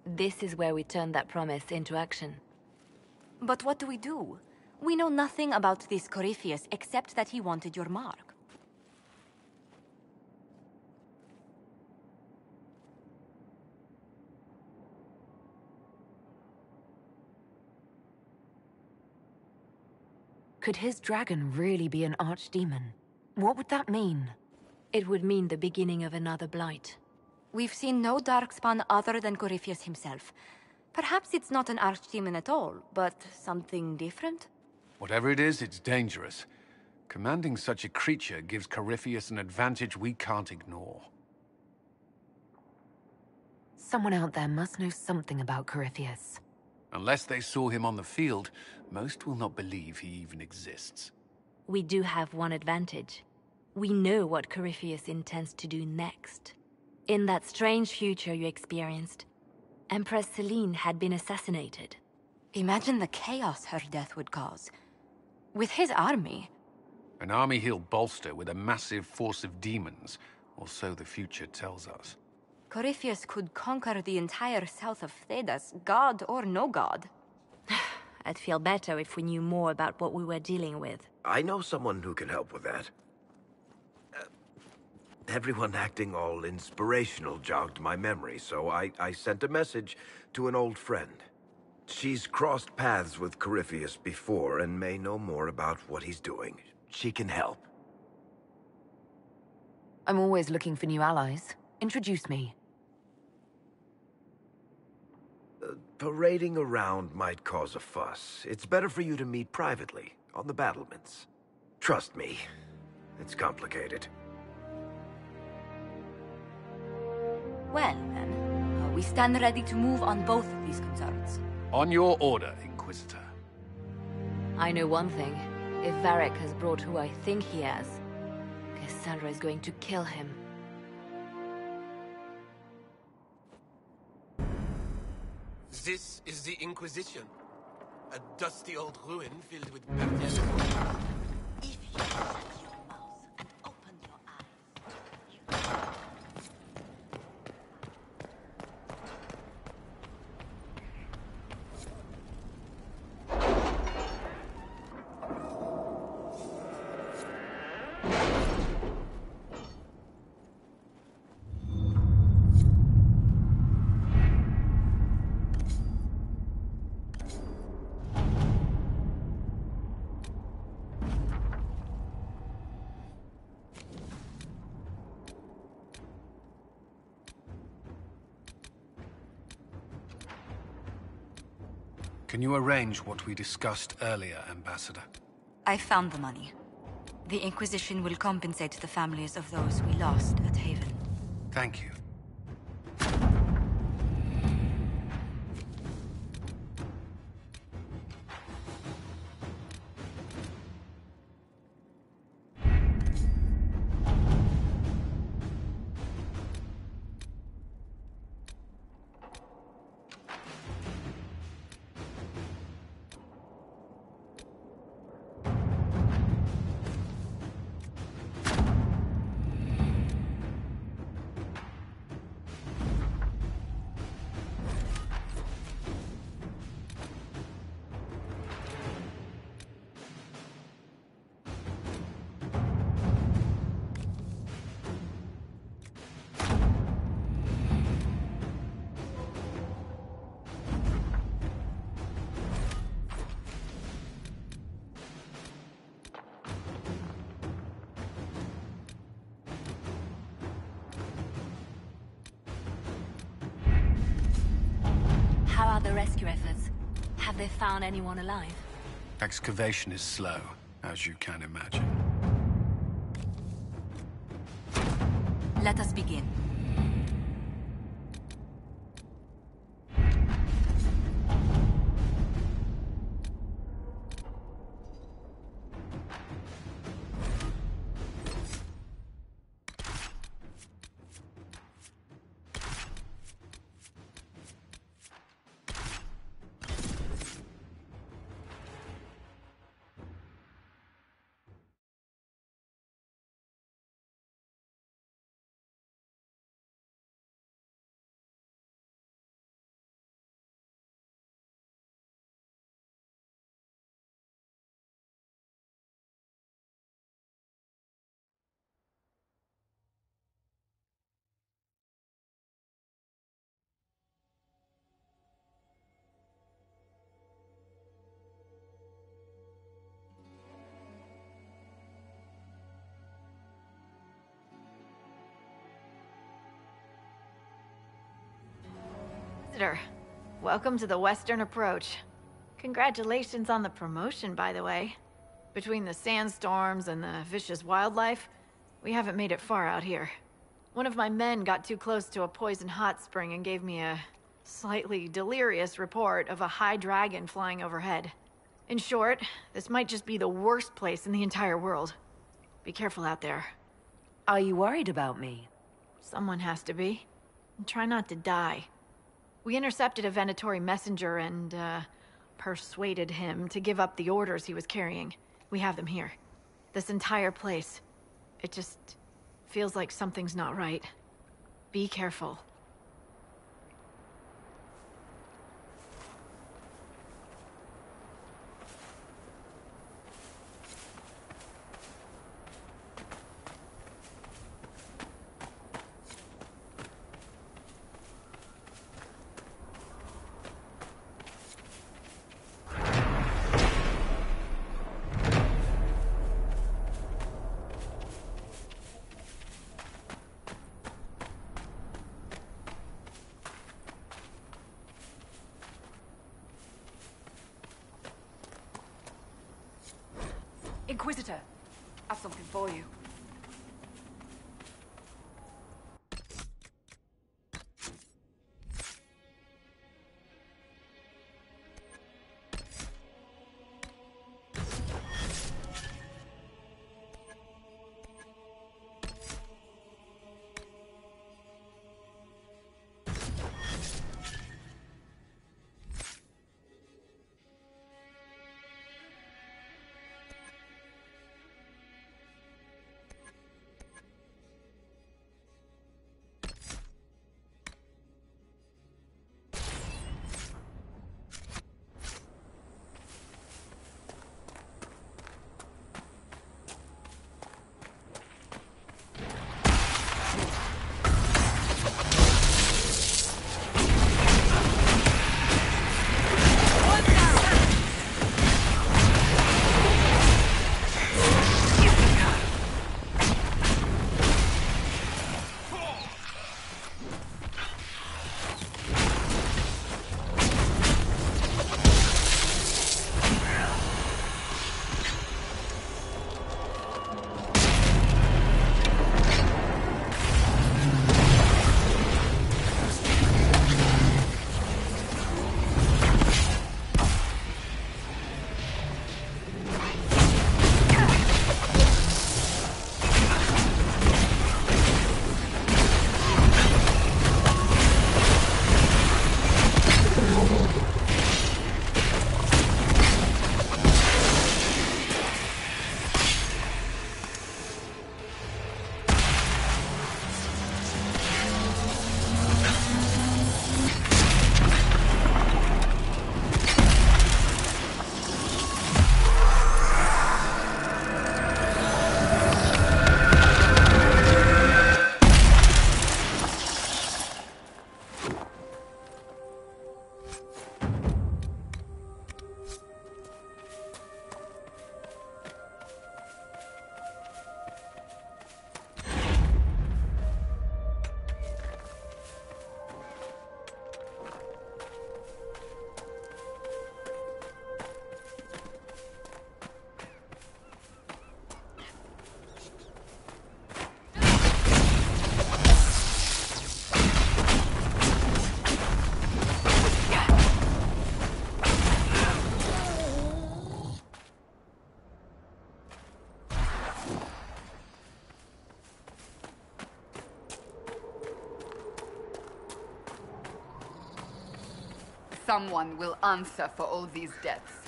This is where we turned that promise into action. But what do we do? We know nothing about this Corypheus except that he wanted your mark. Could his dragon really be an archdemon? What would that mean? It would mean the beginning of another blight. We've seen no darkspawn other than Corypheus himself. Perhaps it's not an archdemon at all, but something different? Whatever it is, it's dangerous. Commanding such a creature gives Corypheus an advantage we can't ignore. Someone out there must know something about Corypheus. Unless they saw him on the field, most will not believe he even exists. We do have one advantage. We know what Corypheus intends to do next. In that strange future you experienced, Empress Selene had been assassinated. Imagine the chaos her death would cause. With his army. An army he'll bolster with a massive force of demons, or so the future tells us. Corypheus could conquer the entire south of Thedas, god or no god. I'd feel better if we knew more about what we were dealing with. I know someone who can help with that. Everyone acting all inspirational jogged my memory, so I sent a message to an old friend. She's crossed paths with Corypheus before and may know more about what he's doing. She can help. I'm always looking for new allies. Introduce me. Parading around might cause a fuss. It's better for you to meet privately, on the battlements. Trust me, it's complicated. Well, then, we stand ready to move on both of these concerns. On your order, Inquisitor. I know one thing. If Varric has brought who I think he has, Cassandra is going to kill him. This is the Inquisition. A dusty old ruin filled with bacteria. If you shut your mouth and open your eyes, Can you arrange what we discussed earlier, Ambassador? I found the money. The Inquisition will compensate the families of those we lost at Haven. Thank you. How are the rescue efforts? Have they found anyone alive? Excavation is slow, as you can imagine. Let us begin. Visitor, welcome to the Western Approach. Congratulations on the promotion, by the way. Between the sandstorms and the vicious wildlife, we haven't made it far out here. One of my men got too close to a poison hot spring and gave me a slightly delirious report of a high dragon flying overhead. In short, this might just be the worst place in the entire world. Be careful out there. Are you worried about me? Someone has to be. And try not to die. We intercepted a Venatori messenger and, persuaded him to give up the orders he was carrying. We have them here. This entire place. It just feels like something's not right. Be careful. Inquisitor, I've something for you. Someone will answer for all these deaths.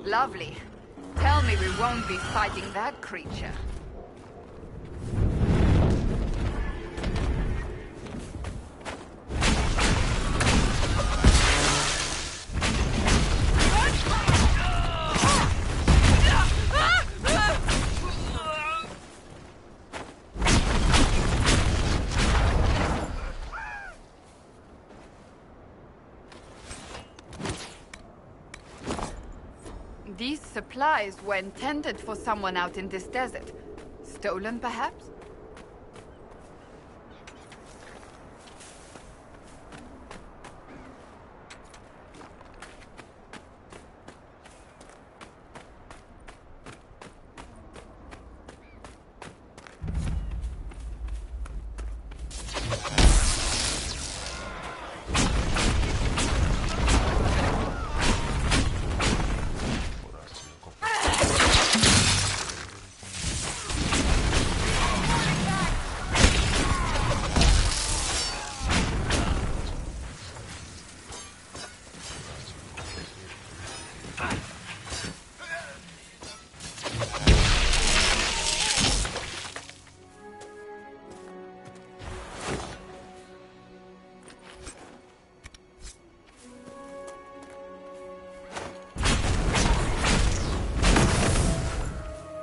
Lovely. Tell me we won't be fighting that creature. These supplies were intended for someone out in this desert. Stolen, perhaps?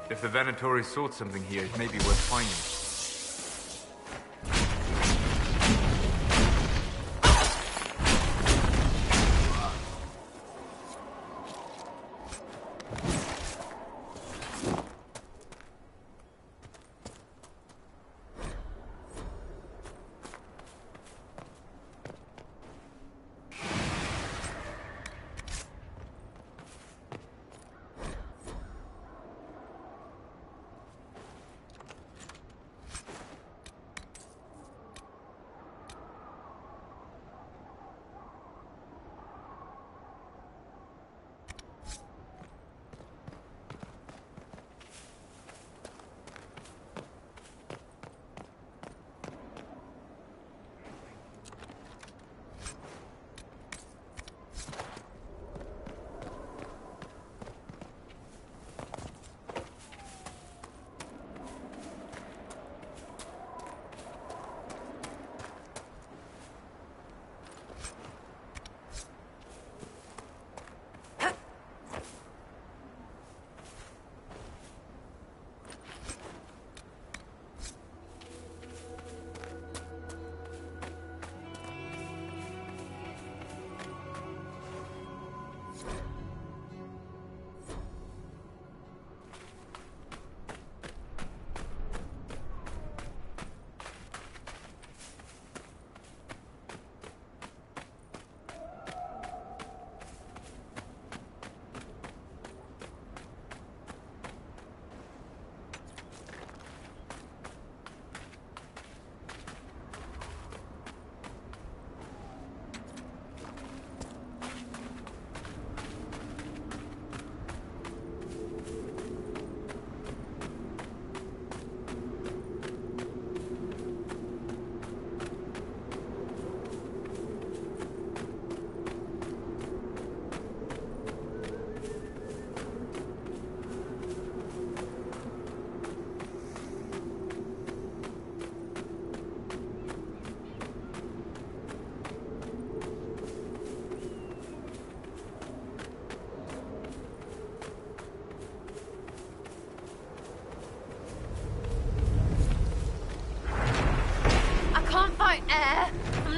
If the Venatori sought something here, it may be worth finding.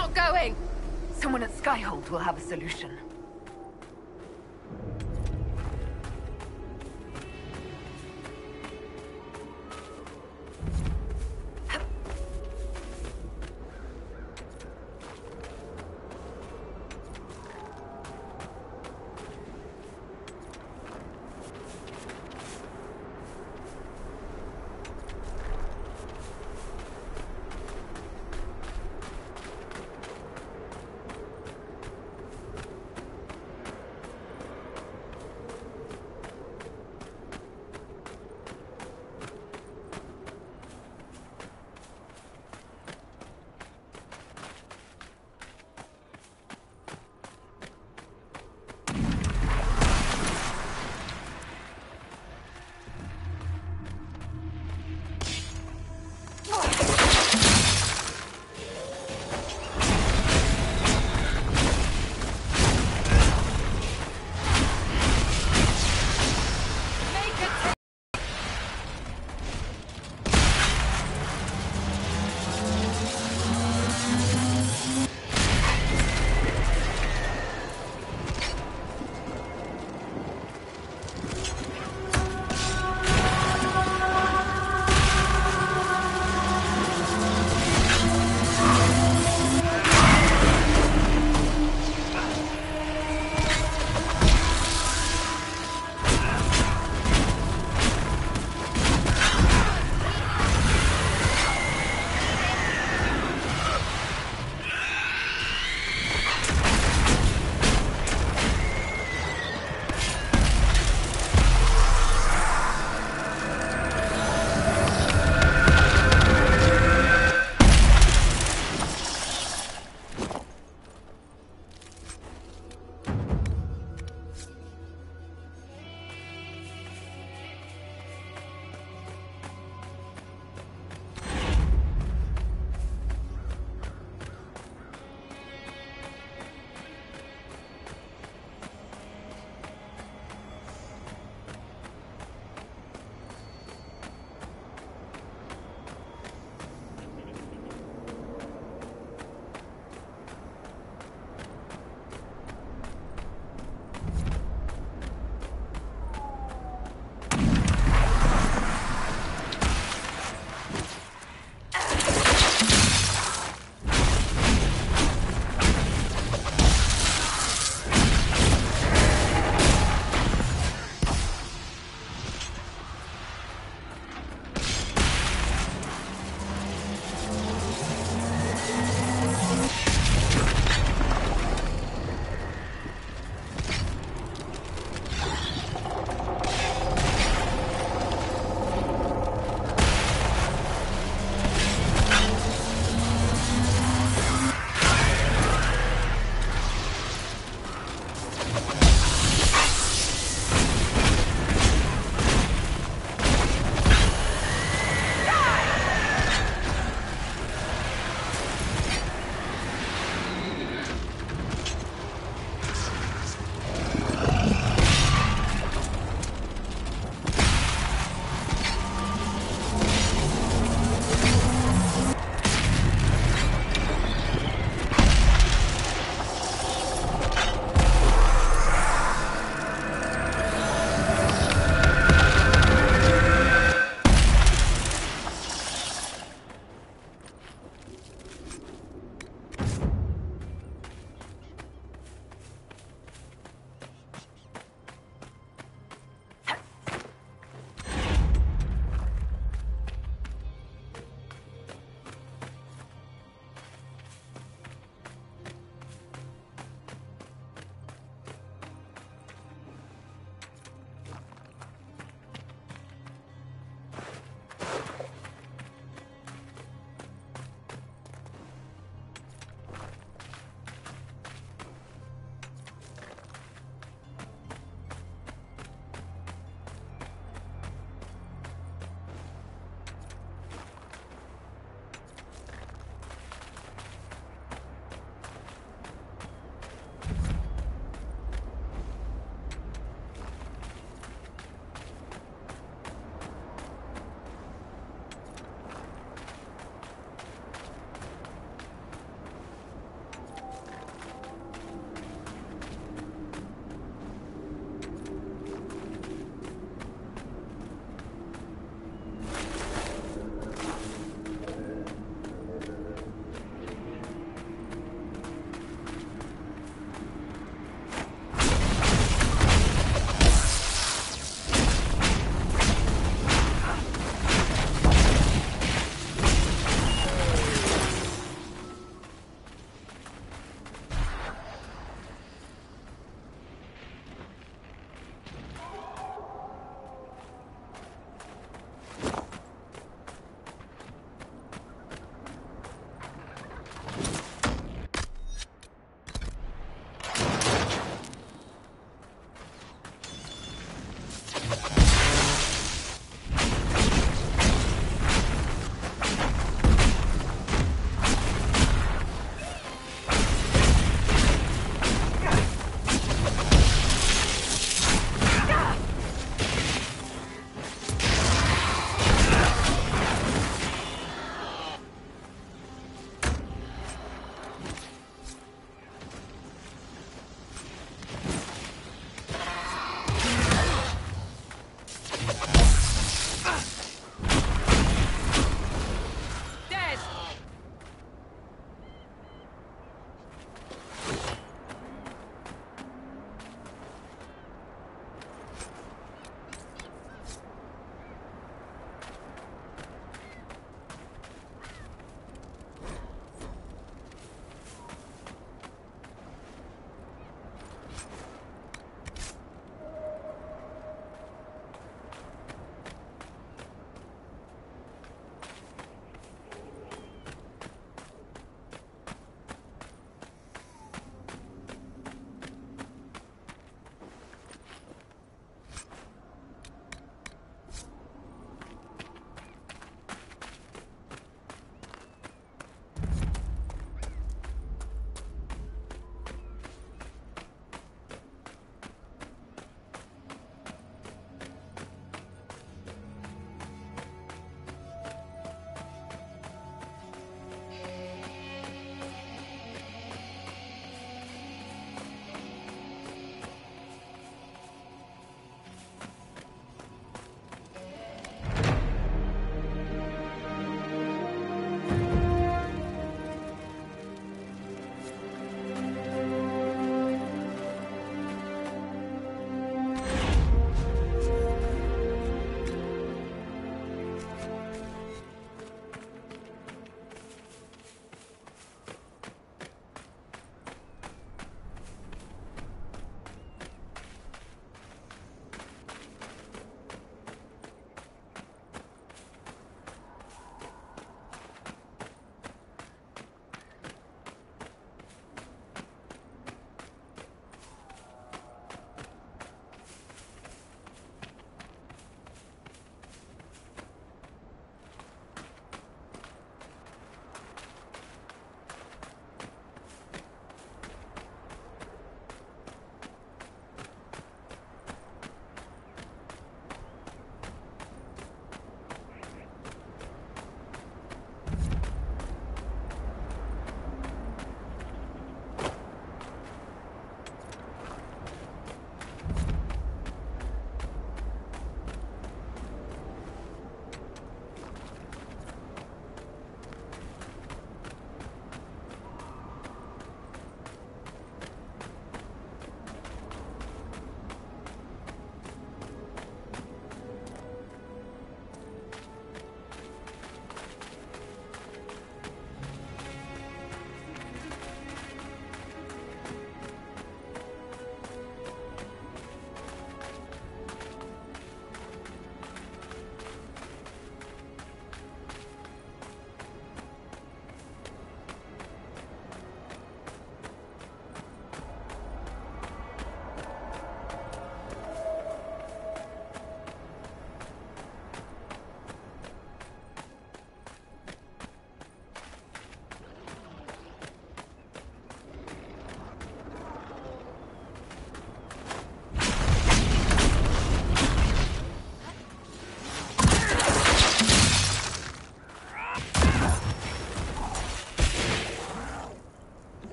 not going! Someone at Skyhold will have a solution.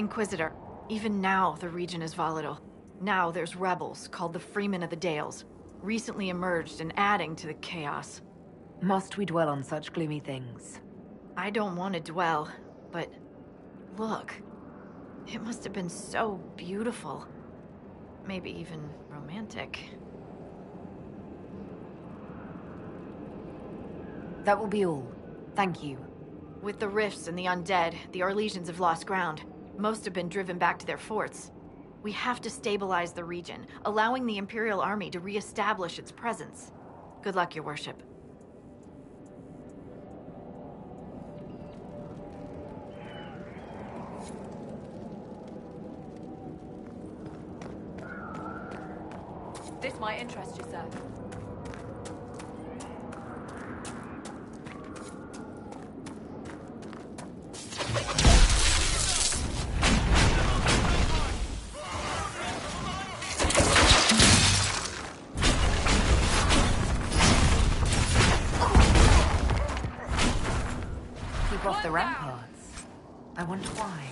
Inquisitor, even now the region is volatile. Now there's rebels called the Freemen of the Dales, recently emerged and adding to the chaos. Must we dwell on such gloomy things? I don't want to dwell, but look. It must have been so beautiful. Maybe even romantic. That will be all. Thank you. With the rifts and the undead, the Orlesians have lost ground. Most have been driven back to their forts. We have to stabilize the region, allowing the Imperial Army to re-establish its presence. Good luck, Your Worship. This might interest you, sir. Keep off the ramparts. I wonder why.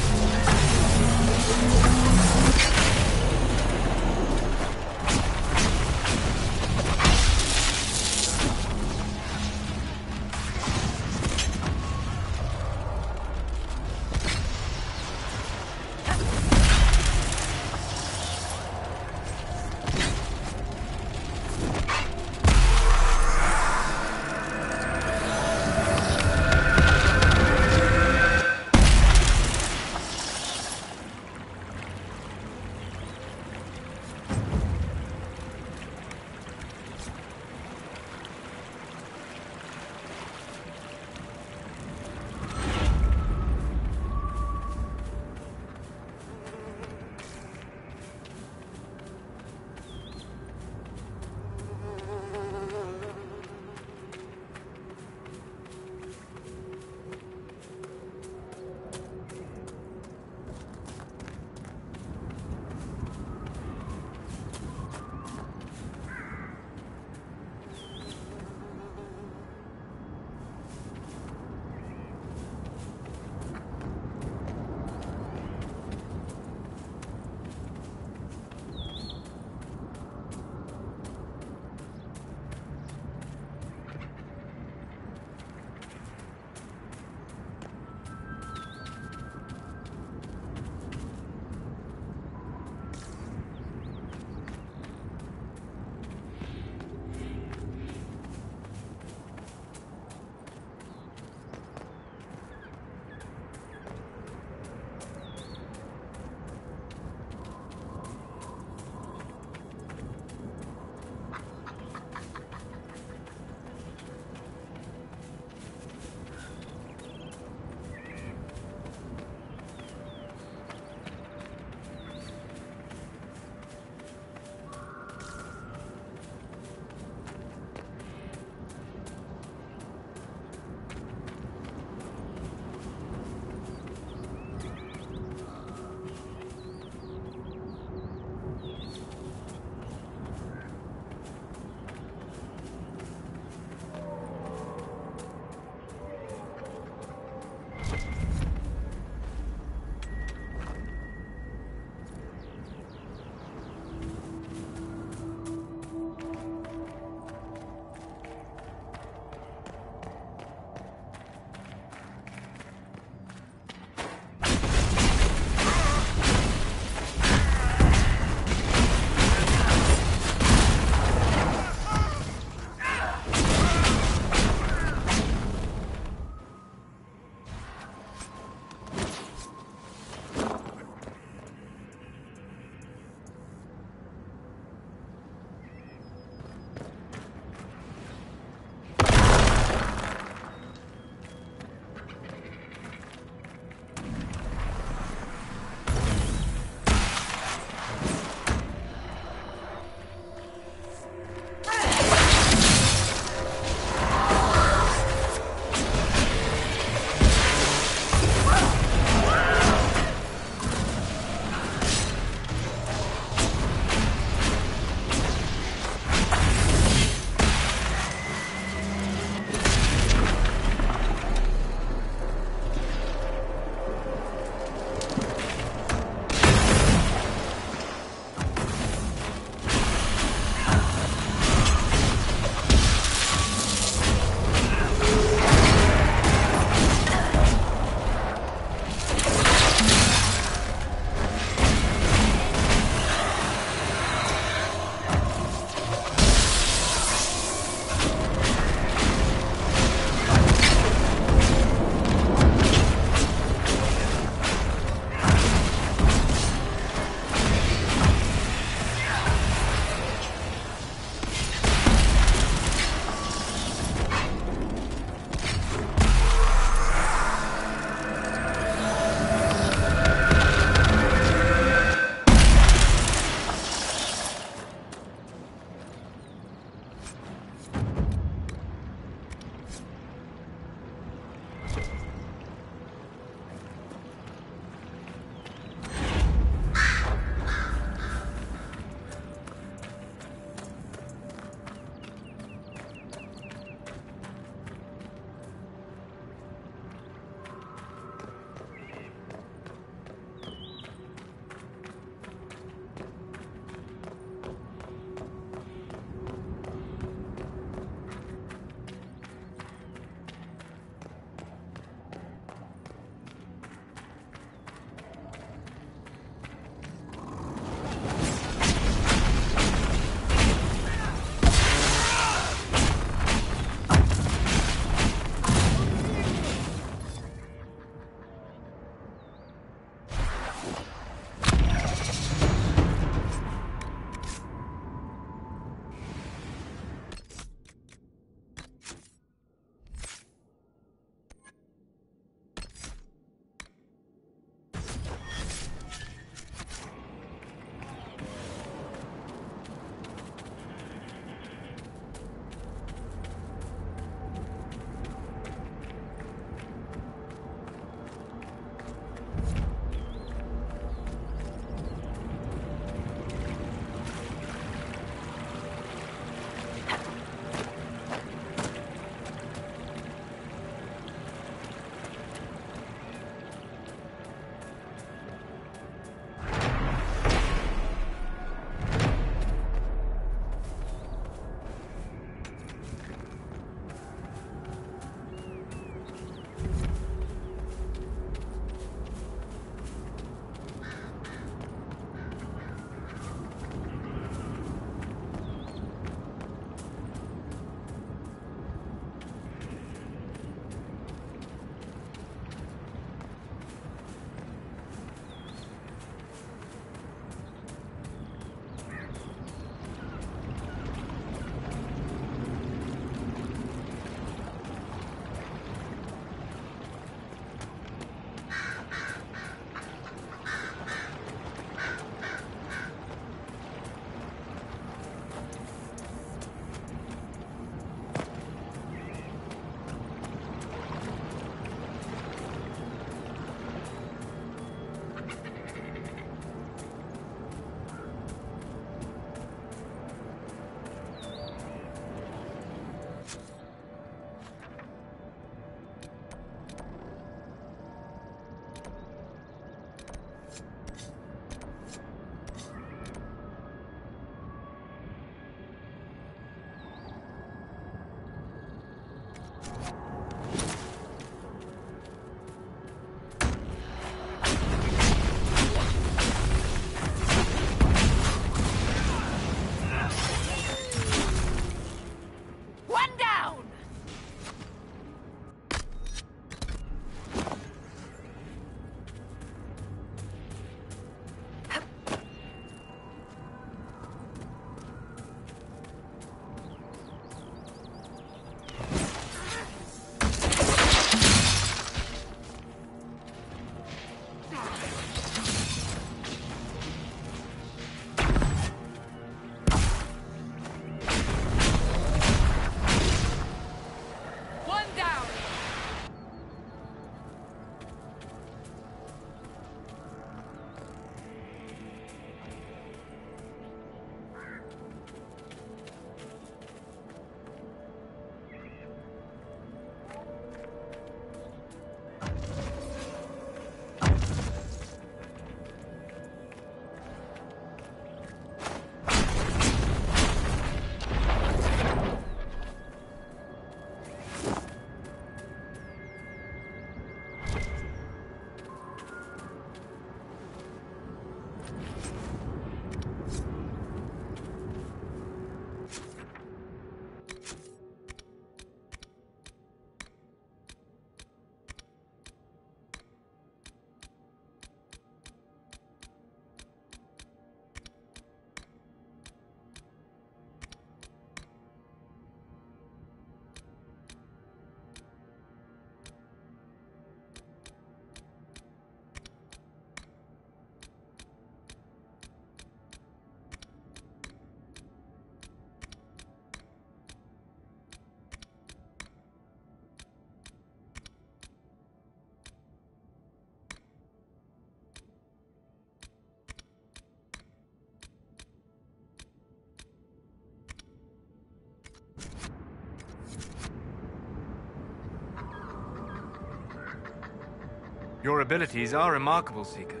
Your abilities are remarkable, Seeker.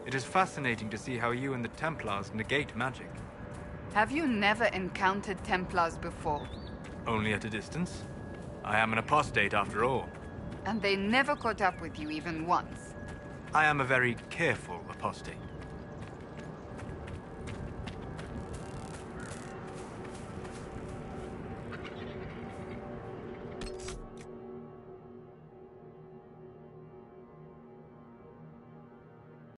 It is fascinating to see how you and the Templars negate magic. Have you never encountered Templars before? Only at a distance. I am an apostate after all. And they never caught up with you even once? I am a very careful apostate.